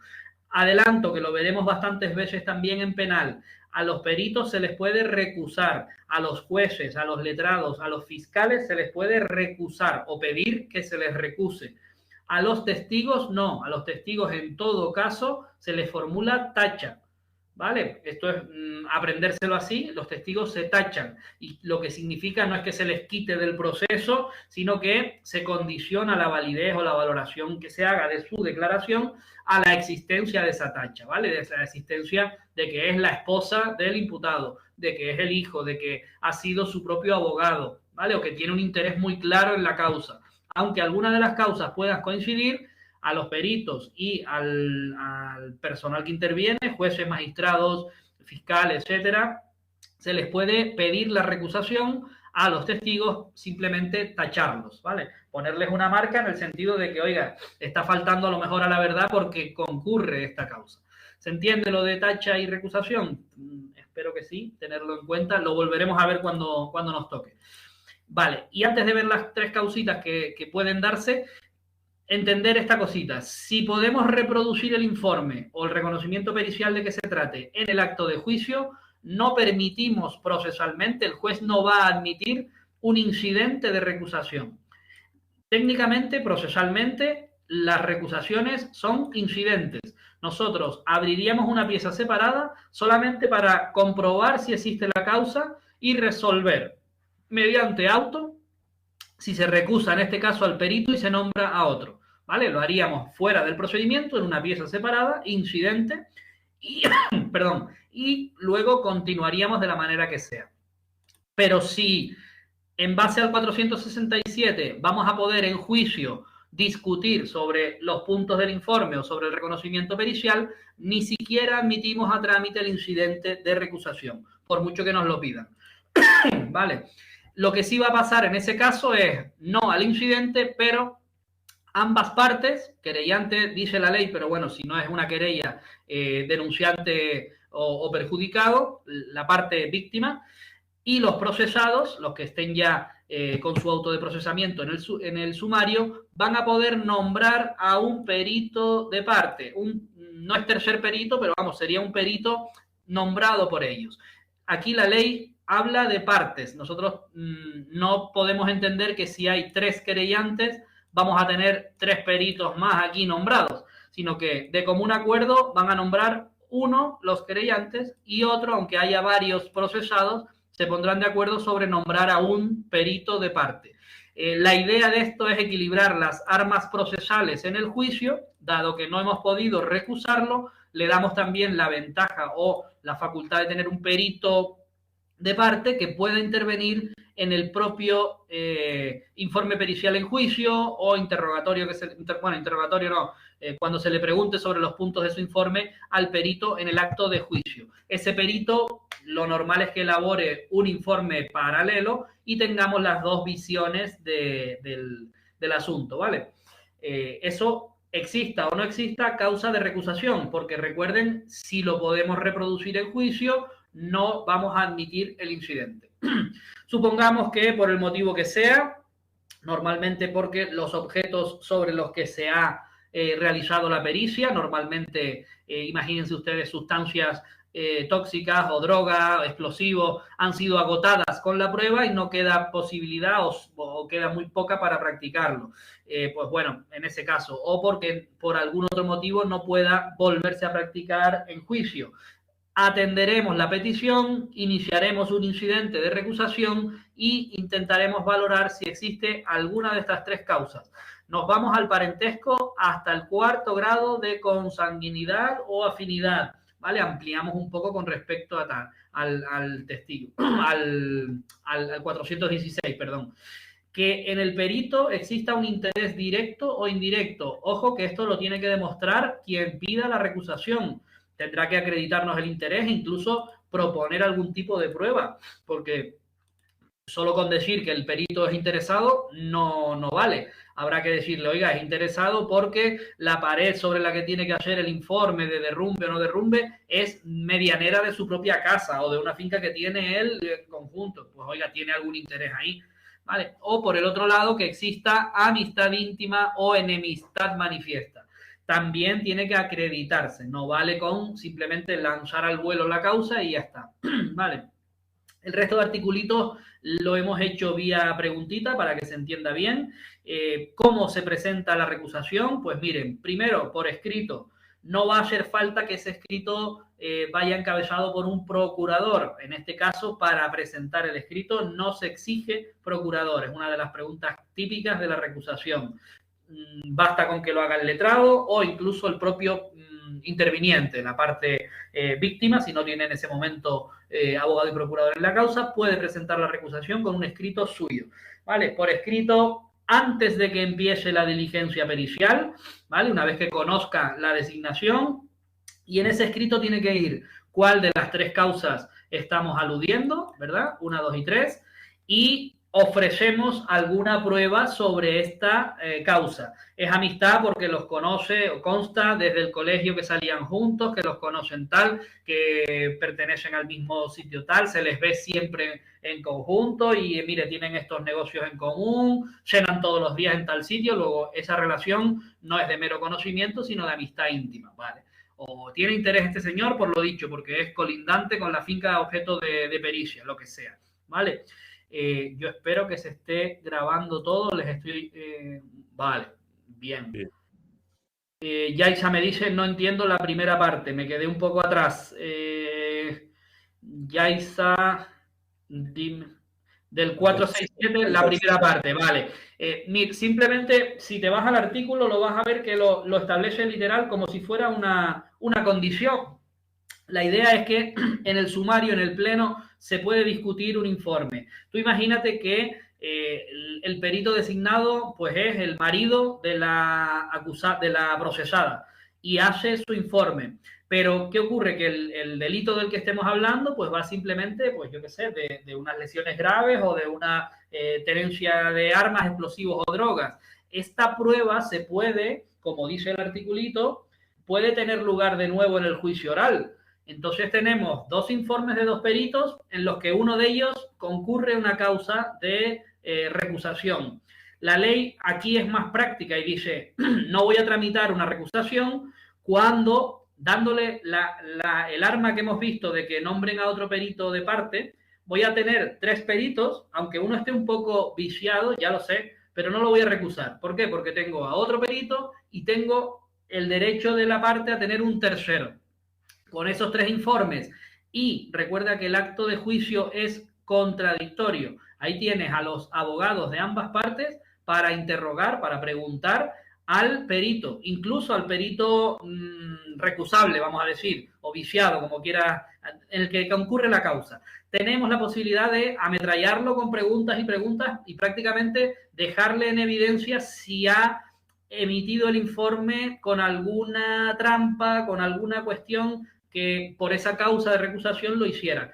Speaker 1: Adelanto, que lo veremos bastantes veces también en penal. A los peritos se les puede recusar, a los jueces, a los letrados, a los fiscales se les puede recusar o pedir que se les recuse. A los testigos no, a los testigos en todo caso se les formula tacha, ¿vale? Esto es aprendérselo así, los testigos se tachan y lo que significa no es que se les quite del proceso, sino que se condiciona la validez o la valoración que se haga de su declaración a la existencia de esa tacha, ¿vale? De esa existencia de que es la esposa del imputado, de que es el hijo, de que ha sido su propio abogado, ¿vale? O que tiene un interés muy claro en la causa. Aunque alguna de las causas puedan coincidir, a los peritos y al personal que interviene, jueces, magistrados, fiscales, etcétera, se les puede pedir la recusación, a los testigos simplemente tacharlos, ¿vale? Ponerles una marca en el sentido de que, oiga, está faltando a lo mejor a la verdad porque concurre esta causa. ¿Se entiende lo de tacha y recusación? Espero que sí, tenerlo en cuenta. Lo volveremos a ver cuando nos toque. Vale, y antes de ver las tres causitas que pueden darse, entender esta cosita. Si podemos reproducir el informe o el reconocimiento pericial de que se trate en el acto de juicio, no permitimos procesalmente, el juez no va a admitir un incidente de recusación. Técnicamente, procesalmente, las recusaciones son incidentes. Nosotros abriríamos una pieza separada solamente para comprobar si existe la causa y resolver mediante auto si se recusa en este caso al perito y se nombra a otro, ¿vale? Lo haríamos fuera del procedimiento, en una pieza separada, incidente, y, perdón, y luego continuaríamos de la manera que sea. Pero si en base al 467 vamos a poder en juicio discutir sobre los puntos del informe o sobre el reconocimiento pericial, ni siquiera admitimos a trámite el incidente de recusación, por mucho que nos lo pidan. ¿Vale? Lo que sí va a pasar en ese caso es no al incidente, pero ambas partes, querellante dice la ley, pero bueno, si no es una querella, denunciante o perjudicado, la parte víctima, y los procesados, los que estén ya con su auto de procesamiento en el sumario, van a poder nombrar a un perito de parte. No es tercer perito, pero vamos, sería un perito nombrado por ellos. Aquí la ley habla de partes. Nosotros no podemos entender que si hay tres querellantes vamos a tener tres peritos más aquí nombrados, sino que de común acuerdo van a nombrar uno los querellantes y otro, aunque haya varios procesados, se pondrán de acuerdo sobre nombrar a un perito de parte. La idea de esto es equilibrar las armas procesales en el juicio, dado que no hemos podido recusarlo, le damos también la ventaja o la facultad de tener un perito de parte que pueda intervenir en el propio informe pericial en juicio o interrogatorio, interrogatorio no, cuando se le pregunte sobre los puntos de su informe al perito en el acto de juicio. Ese perito, lo normal es que elabore un informe paralelo y tengamos las dos visiones del asunto, ¿vale? Eso exista o no exista, causa de recusación, porque recuerden, si lo podemos reproducir en juicio, no vamos a admitir el incidente. Supongamos que por el motivo que sea, normalmente porque los objetos sobre los que se ha realizado la pericia. Normalmente, imagínense ustedes, sustancias tóxicas o drogas, explosivos, han sido agotadas con la prueba y no queda posibilidad o queda muy poca para practicarlo. Pues bueno, en ese caso, o porque por algún otro motivo no pueda volverse a practicar en juicio. Atenderemos la petición, iniciaremos un incidente de recusación y intentaremos valorar si existe alguna de estas tres causas. Nos vamos al parentesco hasta el 4º grado de consanguinidad o afinidad, ¿vale? Ampliamos un poco con respecto al testigo, al 416, perdón. Que en el perito exista un interés directo o indirecto. Ojo que esto lo tiene que demostrar quien pida la recusación. Tendrá que acreditarnos el interés e incluso proponer algún tipo de prueba, porque solo con decir que el perito es interesado no vale. Habrá que decirle, oiga, es interesado porque la pared sobre la que tiene que hacer el informe de derrumbe o no derrumbe es medianera de su propia casa o de una finca que tiene él en conjunto. Pues oiga, tiene algún interés ahí, ¿vale? O por el otro lado, que exista amistad íntima o enemistad manifiesta. También tiene que acreditarse, no vale con simplemente lanzar al vuelo la causa y ya está, ¿vale? El resto de articulitos lo hemos hecho vía preguntita para que se entienda bien. ¿Cómo se presenta la recusación? Pues miren, primero, por escrito. No va a hacer falta que ese escrito vaya encabezado por un procurador. En este caso, para presentar el escrito no se exige procurador. Es una de las preguntas típicas de la recusación. Basta con que lo haga el letrado o incluso el propio interviniente, la parte víctima, si no tiene en ese momento abogado y procurador en la causa, puede presentar la recusación con un escrito suyo, ¿vale? Por escrito, antes de que empiece la diligencia pericial, ¿vale? Una vez que conozca la designación, y en ese escrito tiene que ir cuál de las tres causas estamos aludiendo, ¿verdad? 1, 2 y 3, y ofrecemos alguna prueba sobre esta causa. Es amistad porque los conoce o consta desde el colegio que salían juntos, que los conocen tal, que pertenecen al mismo sitio tal, se les ve siempre en conjunto y mire, tienen estos negocios en común, cenan todos los días en tal sitio, luego esa relación no es de mero conocimiento, sino de amistad íntima, ¿vale? O tiene interés este señor por lo dicho, porque es colindante con la finca objeto de pericia, lo que sea, ¿vale? Yo espero que se esté grabando todo. Les estoy... vale, bien. Yaisa me dice, no entiendo la primera parte, me quedé un poco atrás. Yaisa, dime, del 467, la primera parte, vale. Simplemente, si te vas al artículo, lo vas a ver que lo establece literal como si fuera una condición. La idea es que en el sumario, en el pleno, se puede discutir un informe. Tú imagínate que el perito designado pues es el marido de la procesada y hace su informe. Pero, ¿qué ocurre? Que el delito del que estemos hablando pues va simplemente, pues yo qué sé, de unas lesiones graves o de una tenencia de armas, explosivos o drogas. Esta prueba se puede, como dice el articulito, puede tener lugar de nuevo en el juicio oral. Entonces tenemos 2 informes de 2 peritos en los que uno de ellos concurre una causa de recusación. La ley aquí es más práctica y dice, no voy a tramitar una recusación cuando, dándole el arma que hemos visto de que nombren a otro perito de parte, voy a tener 3 peritos, aunque uno esté un poco viciado, ya lo sé, pero no lo voy a recusar. ¿Por qué? Porque tengo a otro perito y tengo el derecho de la parte a tener un tercero. Con esos 3 informes, y recuerda que el acto de juicio es contradictorio. Ahí tienes a los abogados de ambas partes para interrogar, para preguntar al perito, incluso al perito recusable, vamos a decir, o viciado, como quiera, en el que concurre la causa. Tenemos la posibilidad de ametrallarlo con preguntas y prácticamente dejarle en evidencia si ha emitido el informe con alguna trampa, con alguna cuestión que por esa causa de recusación lo hiciera.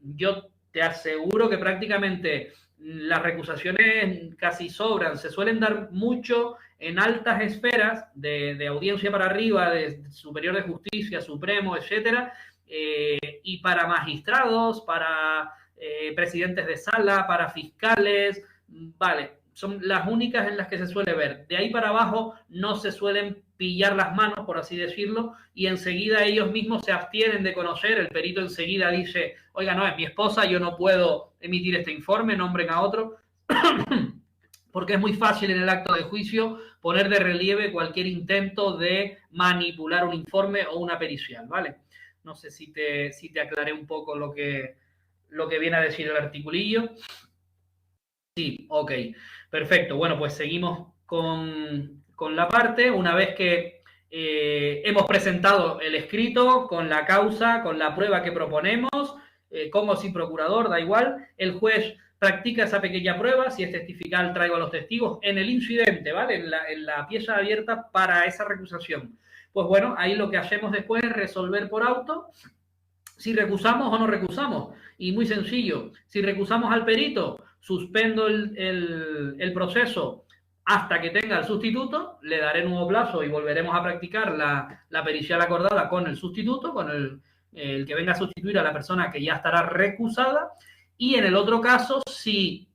Speaker 1: Yo te aseguro que prácticamente las recusaciones casi sobran, se suelen dar mucho en altas esferas de audiencia para arriba, de superior de justicia, supremo, etcétera, y para magistrados, para presidentes de sala, para fiscales, vale, son las únicas en las que se suele ver. De ahí para abajo no se suelen pillar las manos, por así decirlo, y enseguida ellos mismos se abstienen de conocer. El perito enseguida dice, oiga, no, es mi esposa, yo no puedo emitir este informe, nombren a otro. Porque es muy fácil en el acto de juicio poner de relieve cualquier intento de manipular un informe o una pericial, ¿vale? No sé si te aclaré un poco lo que viene a decir el articulillo. Sí, ok, perfecto. Bueno, pues seguimos con la parte. Una vez que hemos presentado el escrito con la causa, con la prueba que proponemos, con o sin procurador, da igual, el juez practica esa pequeña prueba, si es testifical traigo a los testigos, en el incidente, ¿vale? En la pieza abierta para esa recusación. Pues bueno, ahí lo que hacemos después es resolver por auto si recusamos o no recusamos. Y muy sencillo, si recusamos al perito, suspendo el proceso hasta que tenga el sustituto, le daré nuevo plazo y volveremos a practicar la pericial acordada con el sustituto, con el que venga a sustituir a la persona que ya estará recusada. Y en el otro caso, si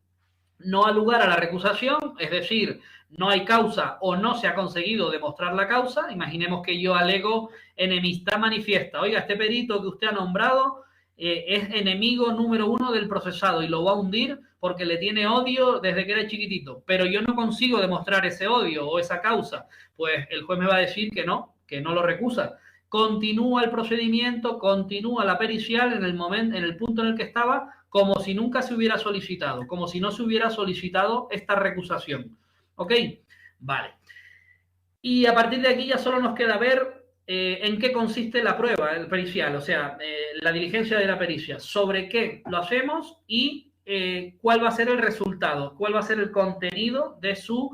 Speaker 1: no ha lugar a la recusación, es decir, no hay causa o no se ha conseguido demostrar la causa, imaginemos que yo alego enemistad manifiesta. Oiga, este perito que usted ha nombrado es enemigo número 1 del procesado y lo va a hundir porque le tiene odio desde que era chiquitito, pero yo no consigo demostrar ese odio o esa causa. Pues el juez me va a decir que no lo recusa. Continúa el procedimiento, continúa la pericial en el punto en el que estaba, como si nunca se hubiera solicitado, como si no se hubiera solicitado esta recusación. ¿Ok? Vale. Y a partir de aquí ya solo nos queda ver en qué consiste la prueba, el pericial, o sea, la diligencia de la pericia, sobre qué lo hacemos y cuál va a ser el resultado, cuál va a ser el contenido de su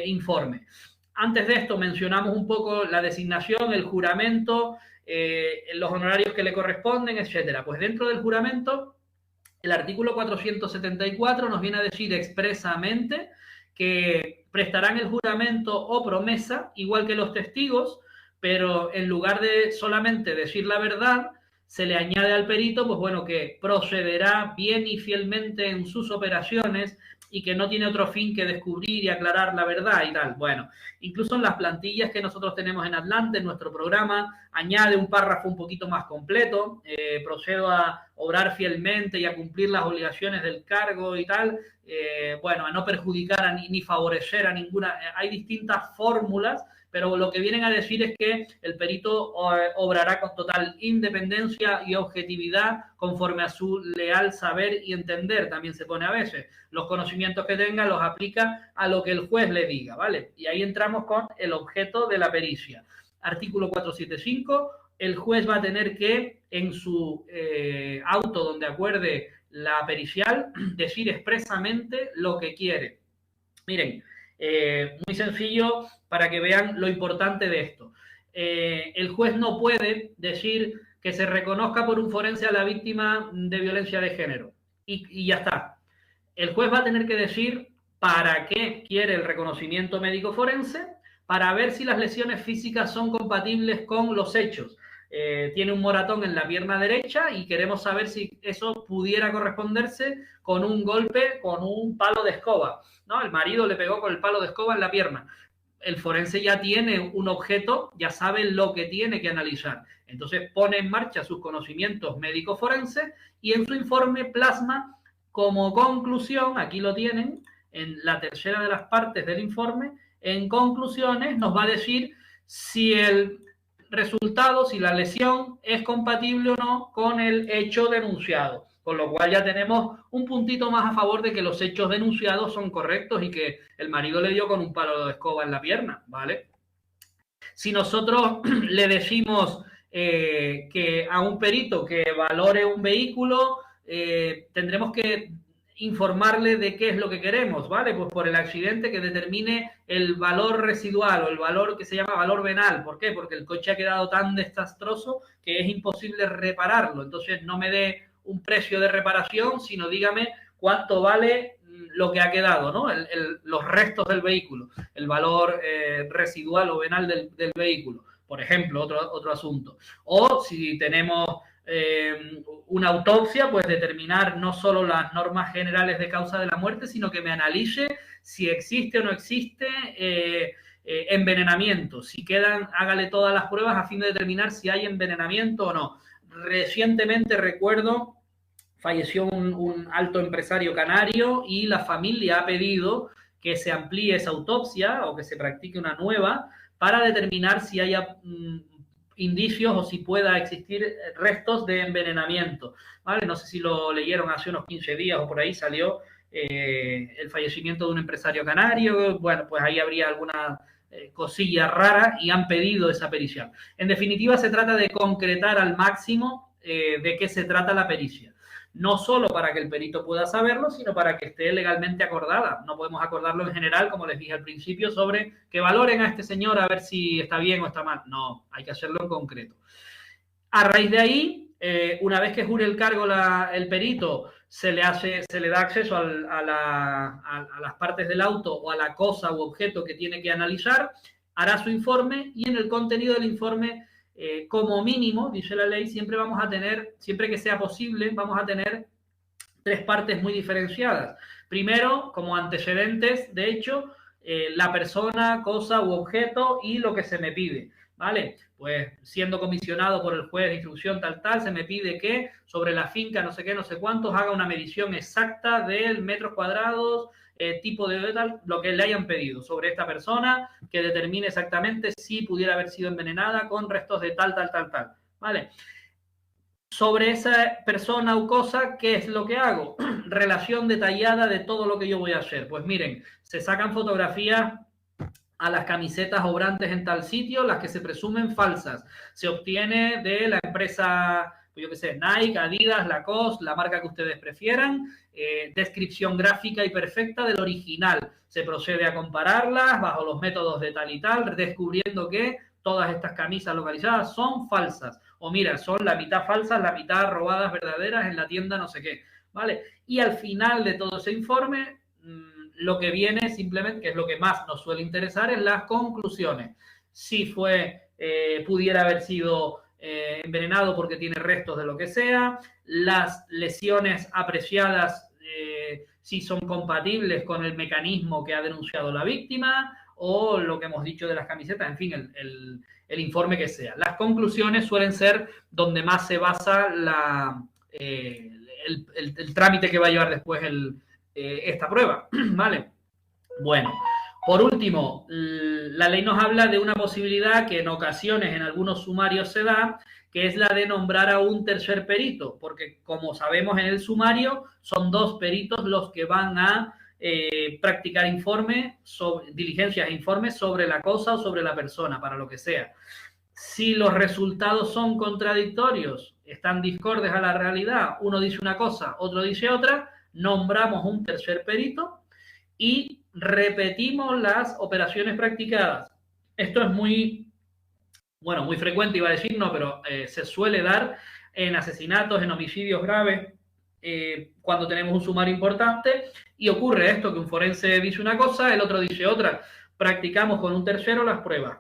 Speaker 1: informe. Antes de esto mencionamos un poco la designación, el juramento, los honorarios que le corresponden, etcétera. Pues dentro del juramento, el artículo 474 nos viene a decir expresamente que prestarán el juramento o promesa, igual que los testigos, pero en lugar de solamente decir la verdad, se le añade al perito, pues bueno, que procederá bien y fielmente en sus operaciones y que no tiene otro fin que descubrir y aclarar la verdad y tal. Bueno, incluso en las plantillas que nosotros tenemos en Atlante, en nuestro programa, añade un párrafo un poquito más completo, procedo a obrar fielmente y a cumplir las obligaciones del cargo y tal, bueno, a no perjudicar ni favorecer a ninguna, hay distintas fórmulas, pero lo que vienen a decir es que el perito obrará con total independencia y objetividad conforme a su leal saber y entender, también se pone a veces. Los conocimientos que tenga los aplica a lo que el juez le diga, ¿vale? Y ahí entramos con el objeto de la pericia. Artículo 475, el juez va a tener que, en su auto donde acuerde la pericial, decir expresamente lo que quiere. Miren, muy sencillo para que vean lo importante de esto. El juez no puede decir que se reconozca por un forense a la víctima de violencia de género y ya está. El juez va a tener que decir para qué quiere el reconocimiento médico forense, para ver si las lesiones físicas son compatibles con los hechos. Tiene un moratón en la pierna derecha y queremos saber si eso pudiera corresponderse con un golpe con un palo de escoba, ¿no? El marido le pegó con el palo de escoba en la pierna. El forense ya tiene un objeto, ya sabe lo que tiene que analizar. Entonces pone en marcha sus conocimientos médicos forenses y en su informe plasma como conclusión, aquí lo tienen, en la tercera de las partes del informe, en conclusiones nos va a decir si el resultado, si la lesión es compatible o no con el hecho denunciado. Con lo cual ya tenemos un puntito más a favor de que los hechos denunciados son correctos y que el marido le dio con un palo de escoba en la pierna, ¿vale? Si nosotros le decimos que a un perito que valore un vehículo, tendremos que informarle de qué es lo que queremos, ¿vale? Pues por el accidente que determine el valor residual o el valor que se llama valor venal. ¿Por qué? Porque el coche ha quedado tan desastroso que es imposible repararlo. Entonces no me dé un precio de reparación, sino dígame cuánto vale lo que ha quedado, ¿no? Los restos del vehículo, el valor residual o venal del vehículo, por ejemplo, otro asunto. O si tenemos una autopsia, pues determinar no solo las normas generales de causa de la muerte, sino que me analice si existe o no existe envenenamiento. Si quedan, hágale todas las pruebas a fin de determinar si hay envenenamiento o no. Recientemente recuerdo, falleció un alto empresario canario y la familia ha pedido que se amplíe esa autopsia o que se practique una nueva para determinar si haya indicios o si pueda existir restos de envenenamiento, ¿vale? No sé si lo leyeron hace unos 15 días o por ahí salió el fallecimiento de un empresario canario. Bueno, pues ahí habría alguna cosilla rara y han pedido esa pericia. En definitiva, se trata de concretar al máximo de qué se trata la pericia. No solo para que el perito pueda saberlo, sino para que esté legalmente acordada. No podemos acordarlo en general, como les dije al principio, sobre que valoren a este señor a ver si está bien o está mal. No, hay que hacerlo en concreto. A raíz de ahí, una vez que jure el cargo el perito, se le da acceso a las partes del auto o a la cosa u objeto que tiene que analizar, hará su informe y en el contenido del informe, como mínimo, dice la ley, siempre vamos a tener, siempre que sea posible, vamos a tener 3 partes muy diferenciadas. Primero, como antecedentes, de hecho, la persona, cosa u objeto y lo que se me pide, ¿vale? Pues siendo comisionado por el juez de instrucción tal, se me pide que sobre la finca no sé qué, no sé cuántos, haga una medición exacta del metros cuadrados, tipo de tal, lo que le hayan pedido sobre esta persona, que determine exactamente si pudiera haber sido envenenada con restos de tal, ¿vale? Sobre esa persona o cosa, ¿qué es lo que hago? Relación detallada de todo lo que yo voy a hacer. Pues miren, se sacan fotografías a las camisetas obrantes en tal sitio, las que se presumen falsas. Se obtiene de la empresa, pues yo qué sé, Nike, Adidas, Lacoste, la marca que ustedes prefieran, descripción gráfica y perfecta del original. Se procede a compararlas bajo los métodos de tal y tal, descubriendo que todas estas camisas localizadas son falsas. O mira, son la mitad falsas, la mitad robadas verdaderas en la tienda no sé qué, ¿vale? Y al final de todo ese informe, lo que viene simplemente, que es lo que más nos suele interesar, es las conclusiones. Si pudiera haber sido envenenado porque tiene restos de lo que sea, las lesiones apreciadas, si son compatibles con el mecanismo que ha denunciado la víctima, o lo que hemos dicho de las camisetas, en fin, el informe que sea. Las conclusiones suelen ser donde más se basa el trámite que va a llevar después esta prueba, ¿vale? Bueno, por último, la ley nos habla de una posibilidad que en ocasiones en algunos sumarios se da, que es la de nombrar a un tercer perito, porque como sabemos en el sumario son 2 peritos los que van a practicar diligencias e informes sobre la cosa o sobre la persona, para lo que sea. Si los resultados son contradictorios, están discordes a la realidad, uno dice una cosa, otro dice otra, nombramos un tercer perito y repetimos las operaciones practicadas. Esto es muy frecuente, iba a decir, no, pero se suele dar en asesinatos, en homicidios graves, cuando tenemos un sumario importante y ocurre esto, que un forense dice una cosa, el otro dice otra. Practicamos con un tercero las pruebas.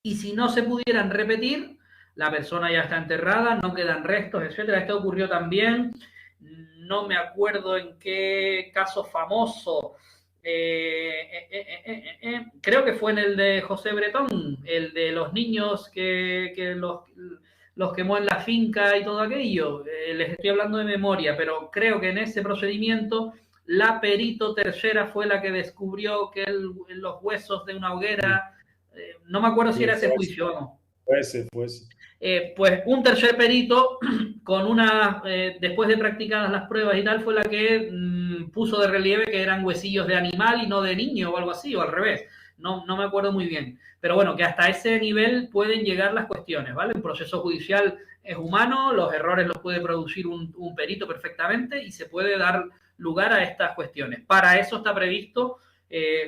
Speaker 1: Y si no se pudieran repetir, la persona ya está enterrada, no quedan restos, etcétera. Esto ocurrió también, no me acuerdo en qué caso famoso, creo que fue en el de José Bretón, el de los niños que los quemó en la finca y todo aquello. Les estoy hablando de memoria, pero creo que en ese procedimiento la perito tercera fue la que descubrió que los huesos de una hoguera, no me acuerdo si era ese juicio o no.
Speaker 2: Fuese.
Speaker 1: Pues un tercer perito, después de practicadas las pruebas y tal, fue la que puso de relieve que eran huesillos de animal y no de niño o algo así, o al revés. No me acuerdo muy bien. Pero bueno, que hasta ese nivel pueden llegar las cuestiones, ¿vale? Un proceso judicial es humano, los errores los puede producir un perito perfectamente y se puede dar lugar a estas cuestiones. Para eso está previsto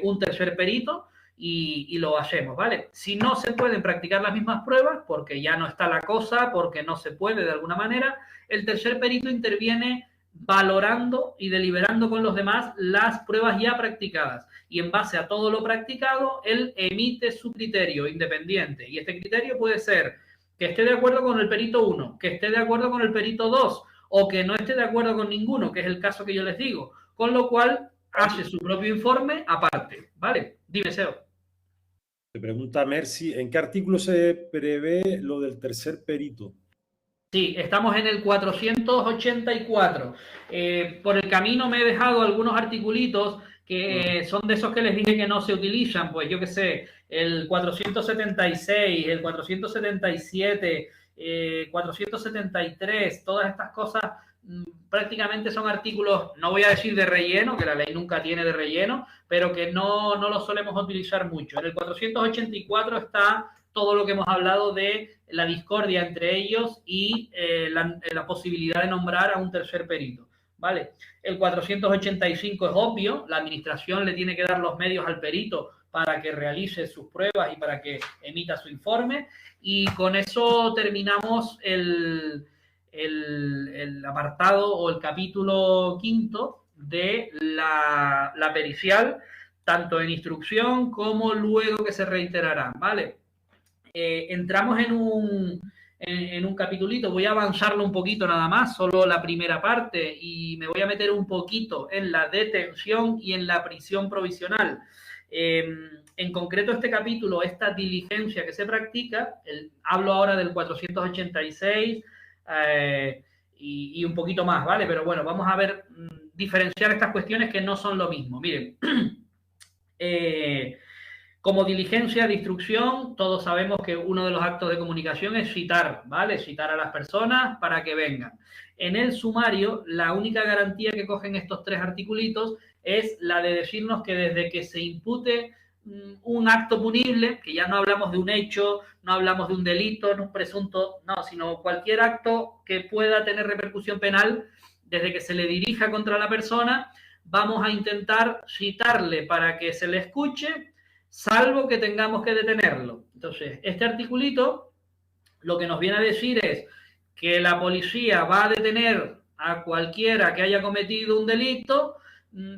Speaker 1: un tercer perito y lo hacemos, ¿vale? Si no se pueden practicar las mismas pruebas, porque ya no está la cosa, porque no se puede de alguna manera, el tercer perito interviene valorando y deliberando con los demás las pruebas ya practicadas. Y en base a todo lo practicado, él emite su criterio independiente. Y este criterio puede ser que esté de acuerdo con el perito 1, que esté de acuerdo con el perito 2 o que no esté de acuerdo con ninguno, que es el caso que yo les digo. Con lo cual, hace su propio informe aparte, ¿vale? Dime, Seo.
Speaker 2: Te pregunta Mercy, ¿en qué artículo se prevé lo del tercer perito?
Speaker 1: Sí, estamos en el 484. Por el camino me he dejado algunos articulitos que son de esos que les dije que no se utilizan, pues yo qué sé, el 476, el 477, 473, todas estas cosas prácticamente son artículos, no voy a decir de relleno, que la ley nunca tiene de relleno, pero que no los solemos utilizar mucho. En el 484 está todo lo que hemos hablado de la discordia entre ellos y la posibilidad de nombrar a un tercer perito, ¿vale? El 485 es obvio, la administración le tiene que dar los medios al perito para que realice sus pruebas y para que emita su informe, y con eso terminamos el apartado o el capítulo quinto de la pericial, tanto en instrucción como luego que se reiterará, ¿vale? Entramos en un capitulito, voy a avanzarlo un poquito nada más, solo la primera parte, y me voy a meter un poquito en la detención y en la prisión provisional. En concreto este capítulo, esta diligencia que se practica, hablo ahora del 486 y un poquito más, ¿vale? Pero bueno, vamos a ver, diferenciar estas cuestiones que no son lo mismo. Miren, como diligencia de instrucción, todos sabemos que uno de los actos de comunicación es citar, ¿vale? Citar a las personas para que vengan. En el sumario, la única garantía que cogen estos tres articulitos es la de decirnos que desde que se impute un acto punible, que ya no hablamos de un hecho, no hablamos de un delito, no un presunto, no, sino cualquier acto que pueda tener repercusión penal, desde que se le dirija contra la persona, vamos a intentar citarle para que se le escuche, salvo que tengamos que detenerlo. Entonces, este articulito lo que nos viene a decir es que la policía va a detener a cualquiera que haya cometido un delito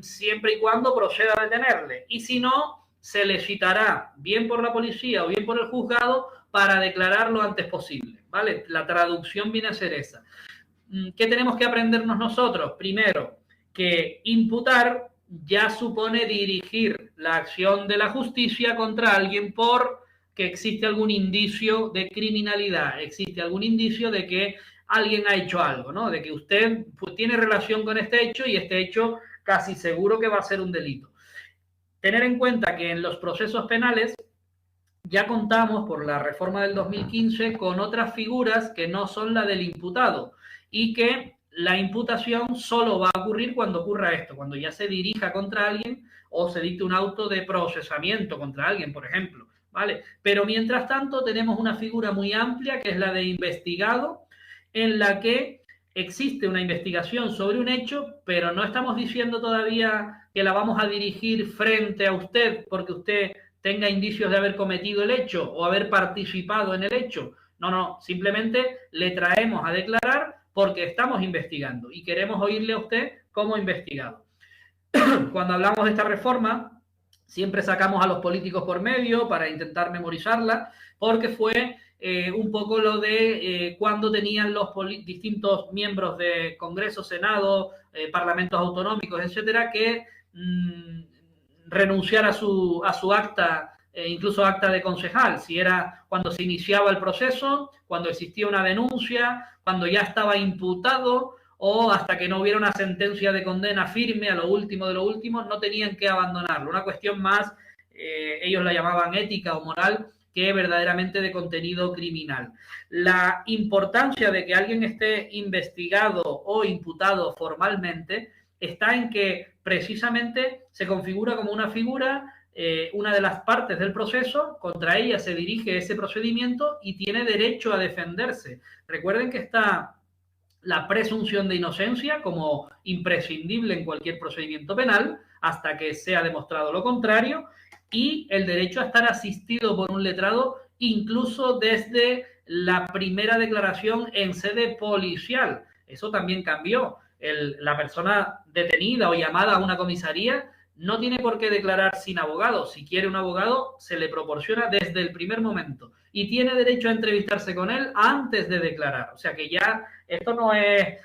Speaker 1: siempre y cuando proceda a detenerle. Y si no, se le citará bien por la policía o bien por el juzgado para declarar lo antes posible, ¿vale? La traducción viene a ser esa. ¿Qué tenemos que aprendernos nosotros? Primero, que imputar ya supone dirigir la acción de la justicia contra alguien por que existe algún indicio de criminalidad, existe algún indicio de que alguien ha hecho algo, ¿no? De que usted pues, tiene relación con este hecho y este hecho casi seguro que va a ser un delito. Tener en cuenta que en los procesos penales ya contamos por la reforma del 2015 con otras figuras que no son la del imputado y que la imputación solo va a ocurrir cuando ocurra esto, cuando ya se dirija contra alguien o se dicte un auto de procesamiento contra alguien, por ejemplo, ¿vale? Pero mientras tanto tenemos una figura muy amplia que es la de investigado, en la que existe una investigación sobre un hecho, pero no estamos diciendo todavía que la vamos a dirigir frente a usted porque usted tenga indicios de haber cometido el hecho o haber participado en el hecho. No, simplemente le traemos a declarar porque estamos investigando y queremos oírle a usted como investigado. Cuando hablamos de esta reforma, siempre sacamos a los políticos por medio para intentar memorizarla, porque fue un poco lo de cuando tenían los distintos miembros de Congreso, Senado, parlamentos autonómicos, etcétera, que renunciar a su acta, incluso acta de concejal, si era cuando se iniciaba el proceso, cuando existía una denuncia, cuando ya estaba imputado o hasta que no hubiera una sentencia de condena firme a lo último de lo último, no tenían que abandonarlo. Una cuestión más, ellos la llamaban ética o moral, que verdaderamente de contenido criminal. La importancia de que alguien esté investigado o imputado formalmente está en que precisamente se configura como una figura, una de las partes del proceso, contra ella se dirige ese procedimiento y tiene derecho a defenderse. Recuerden que está la presunción de inocencia como imprescindible en cualquier procedimiento penal hasta que sea demostrado lo contrario, y el derecho a estar asistido por un letrado incluso desde la primera declaración en sede policial. Eso también cambió. La persona detenida o llamada a una comisaría no tiene por qué declarar sin abogado. Si quiere un abogado, se le proporciona desde el primer momento y tiene derecho a entrevistarse con él antes de declarar. O sea que ya esto no es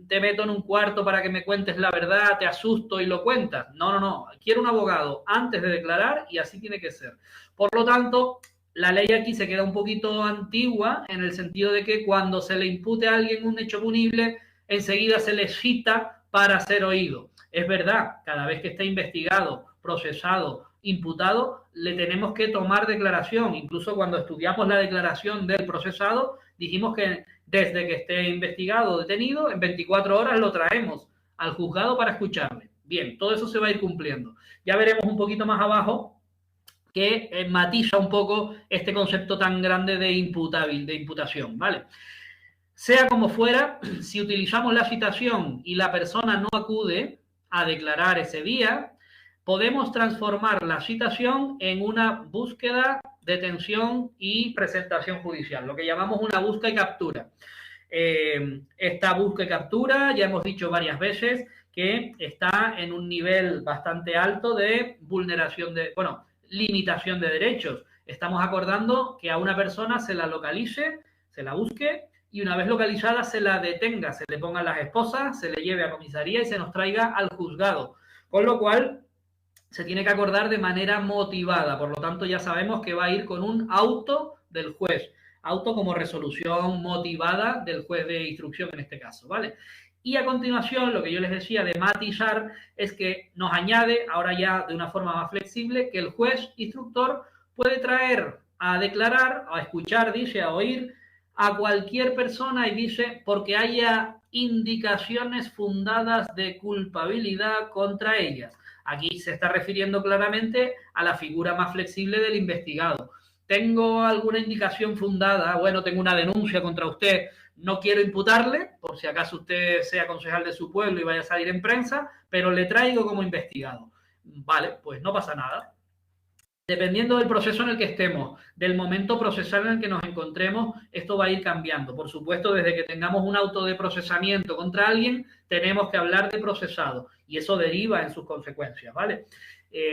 Speaker 1: te meto en un cuarto para que me cuentes la verdad, te asusto y lo cuentas. No, no, no. Quiero un abogado antes de declarar y así tiene que ser. Por lo tanto, la ley aquí se queda un poquito antigua en el sentido de que cuando se le impute a alguien un hecho punible, enseguida se le cita para ser oído. Es verdad, cada vez que esté investigado, procesado, imputado, le tenemos que tomar declaración. Incluso cuando estudiamos la declaración del procesado, dijimos que desde que esté investigado o detenido, en 24 horas lo traemos al juzgado para escucharle. Bien, todo eso se va a ir cumpliendo. Ya veremos un poquito más abajo que matiza un poco este concepto tan grande de imputación, ¿vale? Sea como fuera, si utilizamos la citación y la persona no acude a declarar ese día, podemos transformar la citación en una búsqueda, detención y presentación judicial, lo que llamamos una busca y captura. Esta busca y captura, ya hemos dicho varias veces que está en un nivel bastante alto de vulneración de, bueno, limitación de derechos. Estamos acordando que a una persona se la localice, se la busque y una vez localizada se la detenga, se le pongan las esposas, se le lleve a comisaría y se nos traiga al juzgado. Con lo cual, se tiene que acordar de manera motivada. Por lo tanto, ya sabemos que va a ir con un auto del juez. Auto como resolución motivada del juez de instrucción en este caso, ¿vale? Y a continuación, lo que yo les decía de matizar es que nos añade, ahora ya de una forma más flexible, que el juez instructor puede traer a declarar, a escuchar, dice, a oír a cualquier persona y dice, porque haya indicaciones fundadas de culpabilidad contra ellas. Aquí se está refiriendo claramente a la figura más flexible del investigado. ¿Tengo alguna indicación fundada? Bueno, tengo una denuncia contra usted, no quiero imputarle, por si acaso usted sea concejal de su pueblo y vaya a salir en prensa, pero le traigo como investigado. Vale, pues no pasa nada. Dependiendo del proceso en el que estemos, del momento procesal en el que nos encontremos, esto va a ir cambiando. Por supuesto, desde que tengamos un auto de procesamiento contra alguien, tenemos que hablar de procesado y eso deriva en sus consecuencias, ¿vale?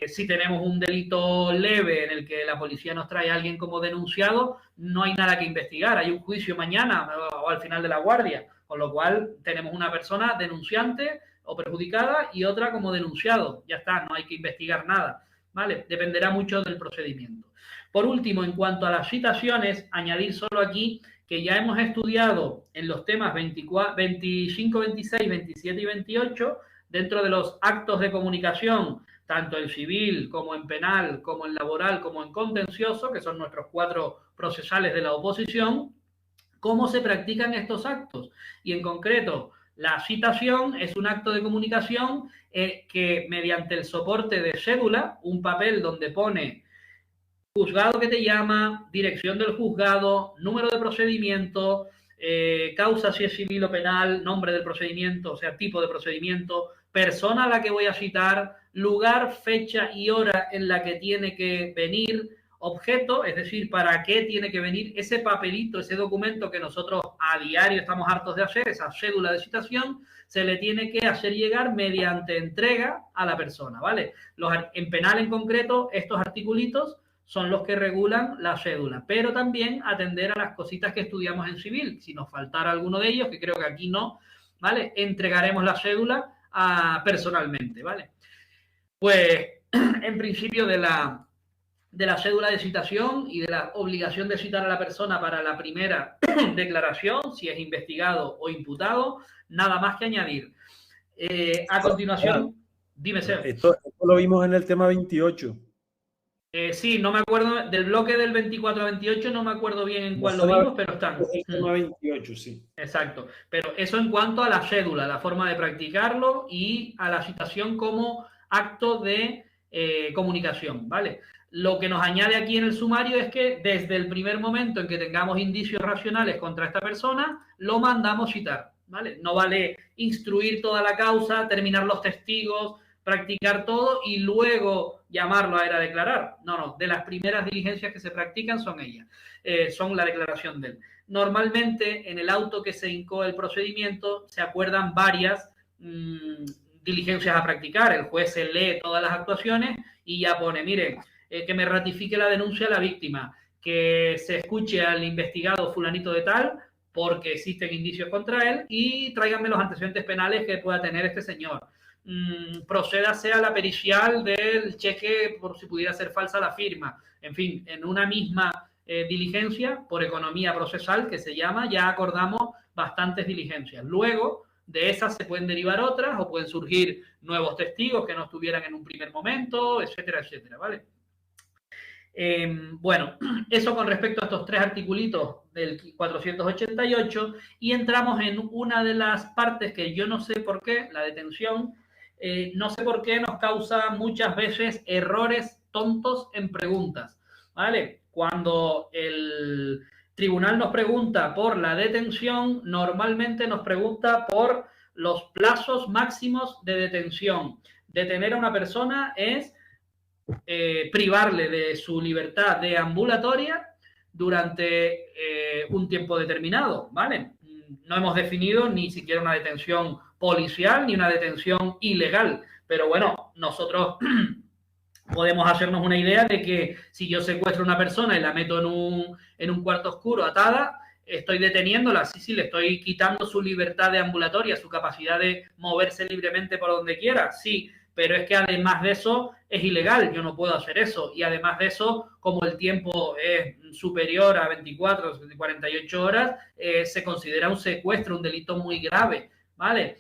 Speaker 1: Si tenemos un delito leve en el que la policía nos trae a alguien como denunciado, no hay nada que investigar. Hay un juicio mañana o al final de la guardia, con lo cual tenemos una persona denunciante o perjudicada y otra como denunciado. Ya está, no hay que investigar nada. ¿Vale? Dependerá mucho del procedimiento. Por último, en cuanto a las citaciones, añadir solo aquí que ya hemos estudiado en los temas 24, 25, 26, 27 y 28, dentro de los actos de comunicación, tanto en civil como en penal, como en laboral, como en contencioso, que son nuestros 4 procesales de la oposición, cómo se practican estos actos. Y en concreto, la citación es un acto de comunicación que mediante el soporte de cédula, un papel donde pone juzgado que te llama, dirección del juzgado, número de procedimiento, causa si es civil o penal, nombre del procedimiento, o sea, tipo de procedimiento, persona a la que voy a citar, lugar, fecha y hora en la que tiene que venir, objeto, es decir, para qué tiene que venir ese papelito, ese documento que nosotros a diario estamos hartos de hacer, esa cédula de citación, se le tiene que hacer llegar mediante entrega a la persona, ¿vale? En penal en concreto, estos articulitos son los que regulan la cédula, pero también atender a las cositas que estudiamos en civil. Si nos faltara alguno de ellos, que creo que aquí no, ¿vale? Entregaremos la cédula personalmente, ¿vale? Pues, en principio de la cédula de citación y de la obligación de citar a la persona para la primera declaración, si es investigado o imputado, nada más que añadir. A continuación, dime, Sergio.
Speaker 2: Esto lo vimos en el tema 28.
Speaker 1: Sí, no me acuerdo, del bloque del 24 a 28 no me acuerdo bien en cuál lo vimos, pero están.
Speaker 2: El tema 28, sí.
Speaker 1: Exacto, pero eso en cuanto a la cédula, la forma de practicarlo y a la citación como acto de comunicación, ¿vale? Lo que nos añade aquí en el sumario es que desde el primer momento en que tengamos indicios racionales contra esta persona, lo mandamos citar, ¿vale? No vale instruir toda la causa, terminar los testigos, practicar todo y luego llamarlo a ir a declarar. No, no, de las primeras diligencias que se practican son ellas, son la declaración de él. Normalmente en el auto que se incoa el procedimiento se acuerdan varias diligencias a practicar. El juez se lee todas las actuaciones y ya pone, miren, que me ratifique la denuncia a la víctima, que se escuche al investigado fulanito de tal, porque existen indicios contra él, y tráiganme los antecedentes penales que pueda tener este señor. Procédase a la pericial del cheque por si pudiera ser falsa la firma. En fin, en una misma diligencia, por economía procesal, que se llama, ya acordamos bastantes diligencias. Luego, de esas se pueden derivar otras o pueden surgir nuevos testigos que no estuvieran en un primer momento, etcétera, etcétera, ¿vale? Bueno, eso con respecto a estos 3 articulitos del 488, y entramos en una de las partes que yo no sé por qué, la detención, no sé por qué nos causa muchas veces errores tontos en preguntas, ¿vale? Cuando el tribunal nos pregunta por la detención, normalmente nos pregunta por los plazos máximos de detención. Detener a una persona es privarle de su libertad deambulatoria durante un tiempo determinado, ¿vale? No hemos definido ni siquiera una detención policial ni una detención ilegal, pero bueno, nosotros podemos hacernos una idea de que si yo secuestro a una persona y la meto en un cuarto oscuro atada, estoy deteniéndola, sí, le estoy quitando su libertad deambulatoria, su capacidad de moverse libremente por donde quiera, sí, pero es que además de eso es ilegal, yo no puedo hacer eso, y además de eso, como el tiempo es superior a 24 o 48 horas, se considera un secuestro, un delito muy grave, ¿vale?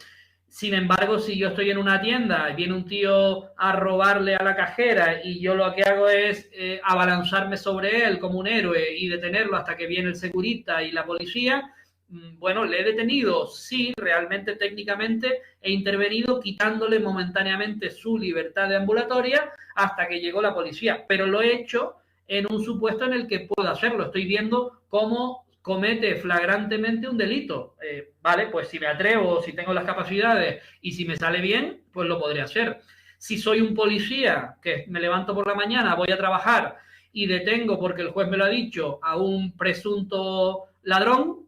Speaker 1: Sin embargo, si yo estoy en una tienda y viene un tío a robarle a la cajera y yo lo que hago es abalanzarme sobre él como un héroe y detenerlo hasta que viene el segurita y la policía, bueno, le he detenido, sí, realmente técnicamente he intervenido quitándole momentáneamente su libertad deambulatoria hasta que llegó la policía, pero lo he hecho en un supuesto en el que puedo hacerlo. Estoy viendo cómo comete flagrantemente un delito. Vale, pues si me atrevo, si tengo las capacidades y si me sale bien, pues lo podré hacer. Si soy un policía que me levanto por la mañana, voy a trabajar y detengo porque el juez me lo ha dicho a un presunto ladrón,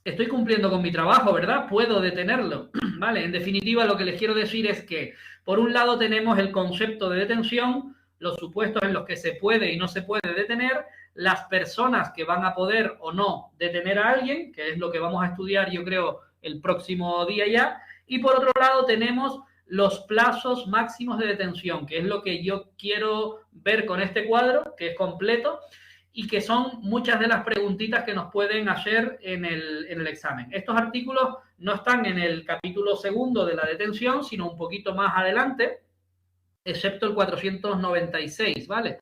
Speaker 1: estoy cumpliendo con mi trabajo, ¿verdad? Puedo detenerlo, ¿vale? En definitiva, lo que les quiero decir es que, por un lado, tenemos el concepto de detención, los supuestos en los que se puede y no se puede detener, las personas que van a poder o no detener a alguien, que es lo que vamos a estudiar, yo creo, el próximo día ya, y por otro lado tenemos los plazos máximos de detención, que es lo que yo quiero ver con este cuadro, que es completo, y que son muchas de las preguntitas que nos pueden hacer en el examen. Estos artículos no están en el capítulo segundo de la detención, sino un poquito más adelante, excepto el 496, ¿vale?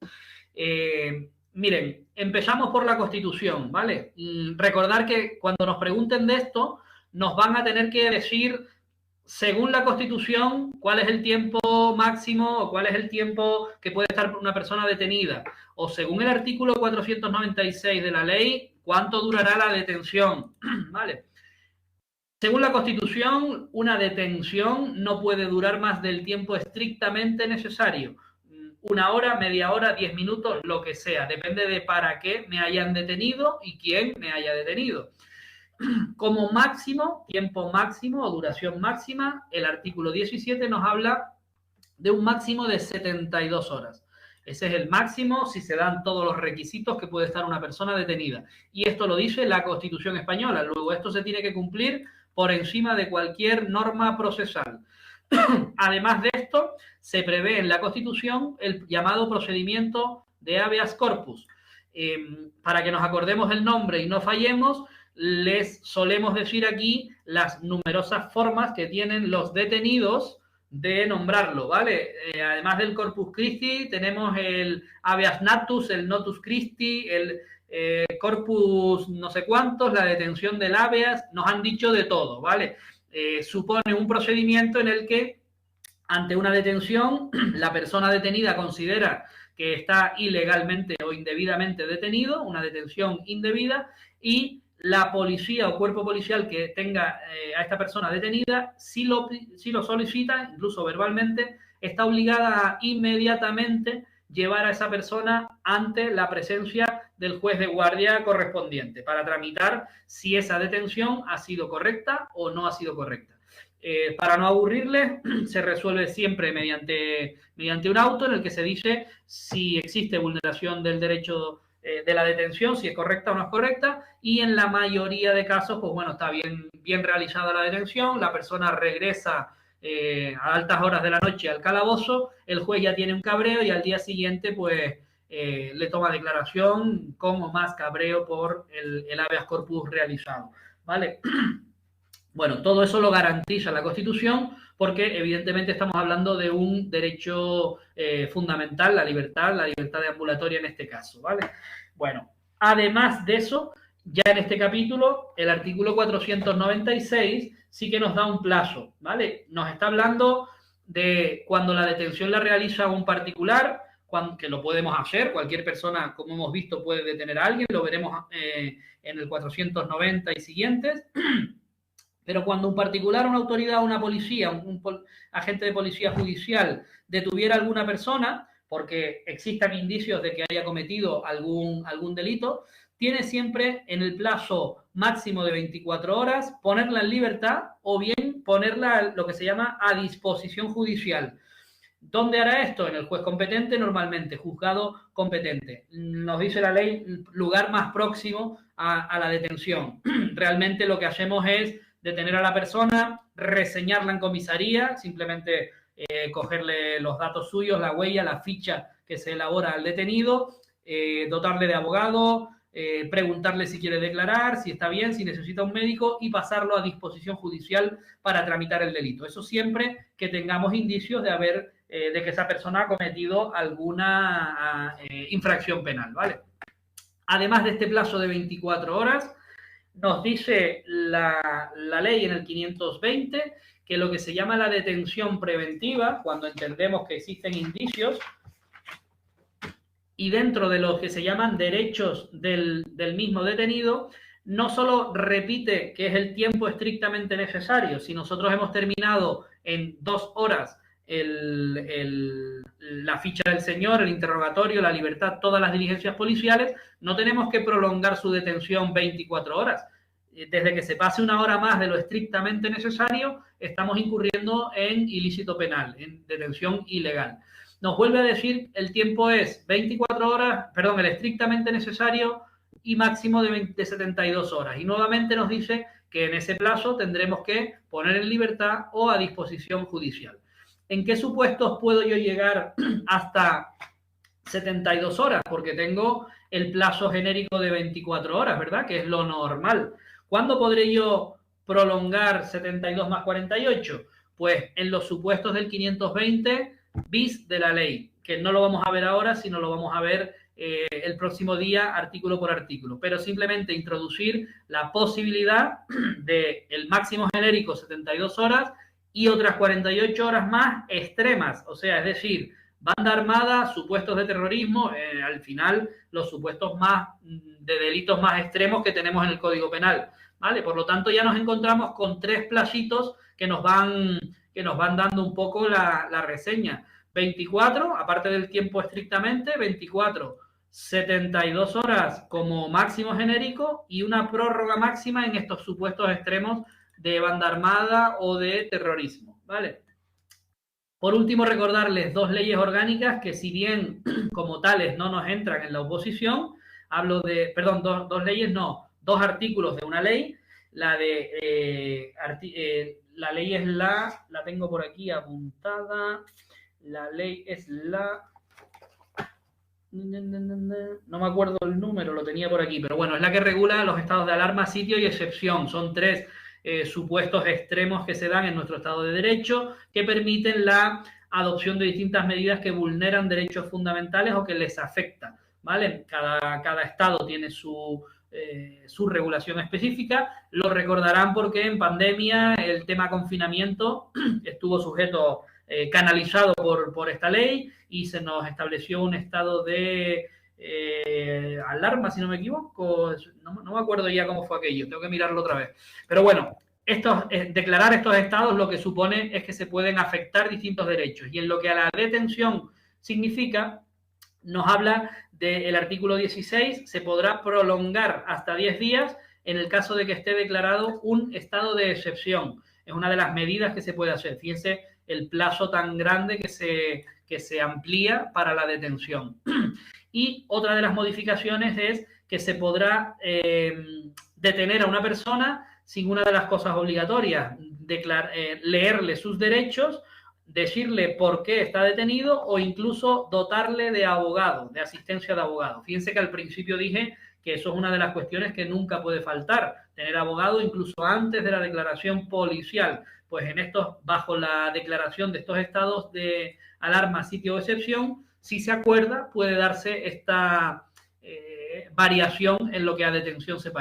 Speaker 1: Miren, empezamos por la Constitución, ¿vale? Recordar que cuando nos pregunten de esto, nos van a tener que decir, según la Constitución, cuál es el tiempo máximo o cuál es el tiempo que puede estar una persona detenida. O según el artículo 496 de la ley, cuánto durará la detención, ¿vale? Según la Constitución, una detención no puede durar más del tiempo estrictamente necesario. 1 hora, media hora, 10 minutos, lo que sea. Depende de para qué me hayan detenido y quién me haya detenido. Como máximo, tiempo máximo o duración máxima, el artículo 17 nos habla de un máximo de 72 horas. Ese es el máximo si se dan todos los requisitos que puede estar una persona detenida. Y esto lo dice la Constitución española. Luego, esto se tiene que cumplir por encima de cualquier norma procesal. Además de esto, se prevé en la Constitución el llamado procedimiento de habeas corpus. Para que nos acordemos el nombre y no fallemos, les solemos decir aquí las numerosas formas que tienen los detenidos de nombrarlo, ¿vale? Además del Corpus Christi, tenemos el habeas natus, el notus Christi, el corpus no sé cuántos, la detención del habeas, nos han dicho de todo, ¿vale? Supone un procedimiento en el que, ante una detención, la persona detenida considera que está ilegalmente o indebidamente detenido, una detención indebida, y la policía o cuerpo policial que tenga a esta persona detenida, si lo solicita, incluso verbalmente, está obligada a inmediatamente llevar a esa persona ante la presencia del juez de guardia correspondiente para tramitar si esa detención ha sido correcta o no ha sido correcta. Para no aburrirles, se resuelve siempre mediante un auto en el que se dice si existe vulneración del derecho de la detención, si es correcta o no es correcta, y en la mayoría de casos, pues bueno, está bien realizada la detención, la persona regresa a altas horas de la noche al calabozo, el juez ya tiene un cabreo y al día siguiente, pues, le toma declaración con o más cabreo por el habeas corpus realizado, ¿vale? Bueno, todo eso lo garantiza la Constitución porque evidentemente estamos hablando de un derecho fundamental, la libertad deambulatoria en este caso, ¿vale? Bueno, además de eso, ya en este capítulo, el artículo 496 sí que nos da un plazo, ¿vale? Nos está hablando de cuando la detención la realiza un particular, que lo podemos hacer, cualquier persona, como hemos visto, puede detener a alguien, lo veremos en el 490 y siguientes. Pero cuando un particular, una autoridad, una policía, un agente de policía judicial detuviera a alguna persona porque existan indicios de que haya cometido algún delito, tiene siempre en el plazo máximo de 24 horas ponerla en libertad o bien ponerla lo que se llama a disposición judicial. ¿Dónde hará esto? En el juez competente, normalmente, juzgado competente. Nos dice la ley, lugar más próximo a la detención. Realmente lo que hacemos es detener a la persona, reseñarla en comisaría, simplemente cogerle los datos suyos, la huella, la ficha que se elabora al detenido, dotarle de abogado, preguntarle si quiere declarar, si está bien, si necesita un médico y pasarlo a disposición judicial para tramitar el delito. Eso siempre que tengamos indicios de que esa persona ha cometido alguna infracción penal, ¿vale? Además de este plazo de 24 horas, nos dice la ley en el 520 que lo que se llama la detención preventiva, cuando entendemos que existen indicios, y dentro de los que se llaman derechos del mismo detenido, no solo repite que es el tiempo estrictamente necesario. Si nosotros hemos terminado en 2 horas la ficha del señor, el interrogatorio, la libertad, todas las diligencias policiales, no tenemos que prolongar su detención 24 horas. Desde que se pase 1 hora más de lo estrictamente necesario, estamos incurriendo en ilícito penal, en detención ilegal. Nos vuelve a decir el tiempo es 24 horas, perdón, el estrictamente necesario y máximo de 72 horas. Y nuevamente nos dice que en ese plazo tendremos que poner en libertad o a disposición judicial. ¿En qué supuestos puedo yo llegar hasta 72 horas? Porque tengo el plazo genérico de 24 horas, ¿verdad? Que es lo normal. ¿Cuándo podré yo prolongar 72 más 48? Pues en los supuestos del 520 bis de la ley, que no lo vamos a ver ahora, sino lo vamos a ver el próximo día, artículo por artículo. Pero simplemente introducir la posibilidad de el máximo genérico 72 horas y otras 48 horas más extremas, o sea, es decir, banda armada, supuestos de terrorismo, al final los supuestos más de delitos más extremos que tenemos en el Código Penal, ¿vale? Por lo tanto, ya nos encontramos con 3 placitos que nos van dando un poco la reseña. 24, aparte del tiempo estrictamente, 24, 72 horas como máximo genérico y una prórroga máxima en estos supuestos extremos de banda armada o de terrorismo, ¿vale? Por último, recordarles 2 leyes orgánicas que, si bien como tales no nos entran en la oposición, perdón, 2 leyes, no, 2 artículos de una ley. La ley es la tengo por aquí apuntada, la ley es no me acuerdo el número, lo tenía por aquí, pero bueno, es la que regula los estados de alarma, sitio y excepción. Son 3 supuestos extremos que se dan en nuestro Estado de Derecho que permiten la adopción de distintas medidas que vulneran derechos fundamentales o que les afectan, ¿vale? Cada Estado tiene su regulación específica. Lo recordarán porque en pandemia el tema confinamiento estuvo sujeto, canalizado por esta ley y se nos estableció un estado de alarma, si no me equivoco, no me acuerdo ya cómo fue aquello, tengo que mirarlo otra vez. Pero bueno, declarar estos estados lo que supone es que se pueden afectar distintos derechos. Y en lo que a la detención significa, nos habla del artículo 16, se podrá prolongar hasta 10 días en el caso de que esté declarado un estado de excepción. Es una de las medidas que se puede hacer. Fíjense el plazo tan grande que se amplía para la detención. Y otra de las modificaciones es que se podrá detener a una persona sin una de las cosas obligatorias, leerle sus derechos, decirle por qué está detenido o incluso dotarle de abogado, de asistencia de abogado. Fíjense que al principio dije que eso es una de las cuestiones que nunca puede faltar, tener abogado incluso antes de la declaración policial. Pues bajo la declaración de estos estados de alarma, sitio o excepción, si se acuerda, puede darse esta variación en lo que a detención se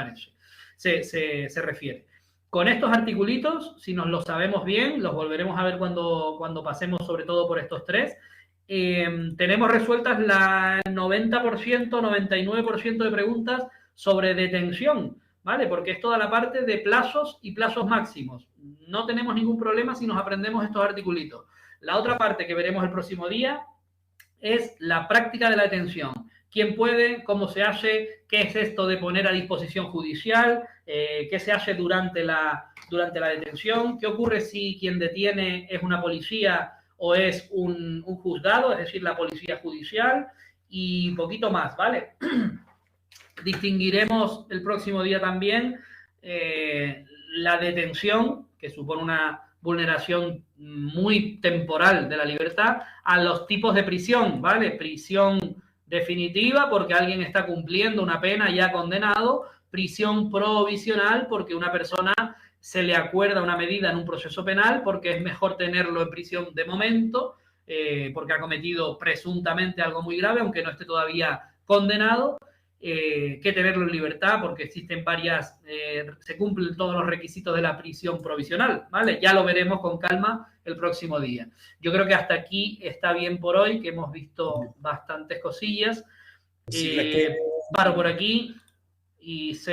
Speaker 1: refiere. Con estos articulitos, si nos los sabemos bien, los volveremos a ver cuando pasemos sobre todo por estos tres, tenemos resueltas el 90%, 99% de preguntas sobre detención, ¿vale? Porque es toda la parte de plazos y plazos máximos. No tenemos ningún problema si nos aprendemos estos articulitos. La otra parte que veremos el próximo día es la práctica de la detención. ¿Quién puede? ¿Cómo se hace? ¿Qué es esto de poner a disposición judicial? ¿Qué se hace durante la detención? ¿Qué ocurre si quien detiene es una policía o es un juzgado, es decir, la policía judicial? Y poquito más, ¿vale? Distinguiremos el próximo día también la detención, que supone una vulneración muy temporal de la libertad, a los tipos de prisión, ¿vale? Prisión definitiva porque alguien está cumpliendo una pena ya condenado, prisión provisional porque una persona se le acuerda una medida en un proceso penal porque es mejor tenerlo en prisión de momento porque ha cometido presuntamente algo muy grave, aunque no esté todavía condenado, que tenerlo en libertad porque existen se cumplen todos los requisitos de la prisión provisional, ¿vale? Ya lo veremos con calma el próximo día. Yo creo que hasta aquí está bien por hoy, que hemos visto bastantes cosillas. Paro por aquí y sí.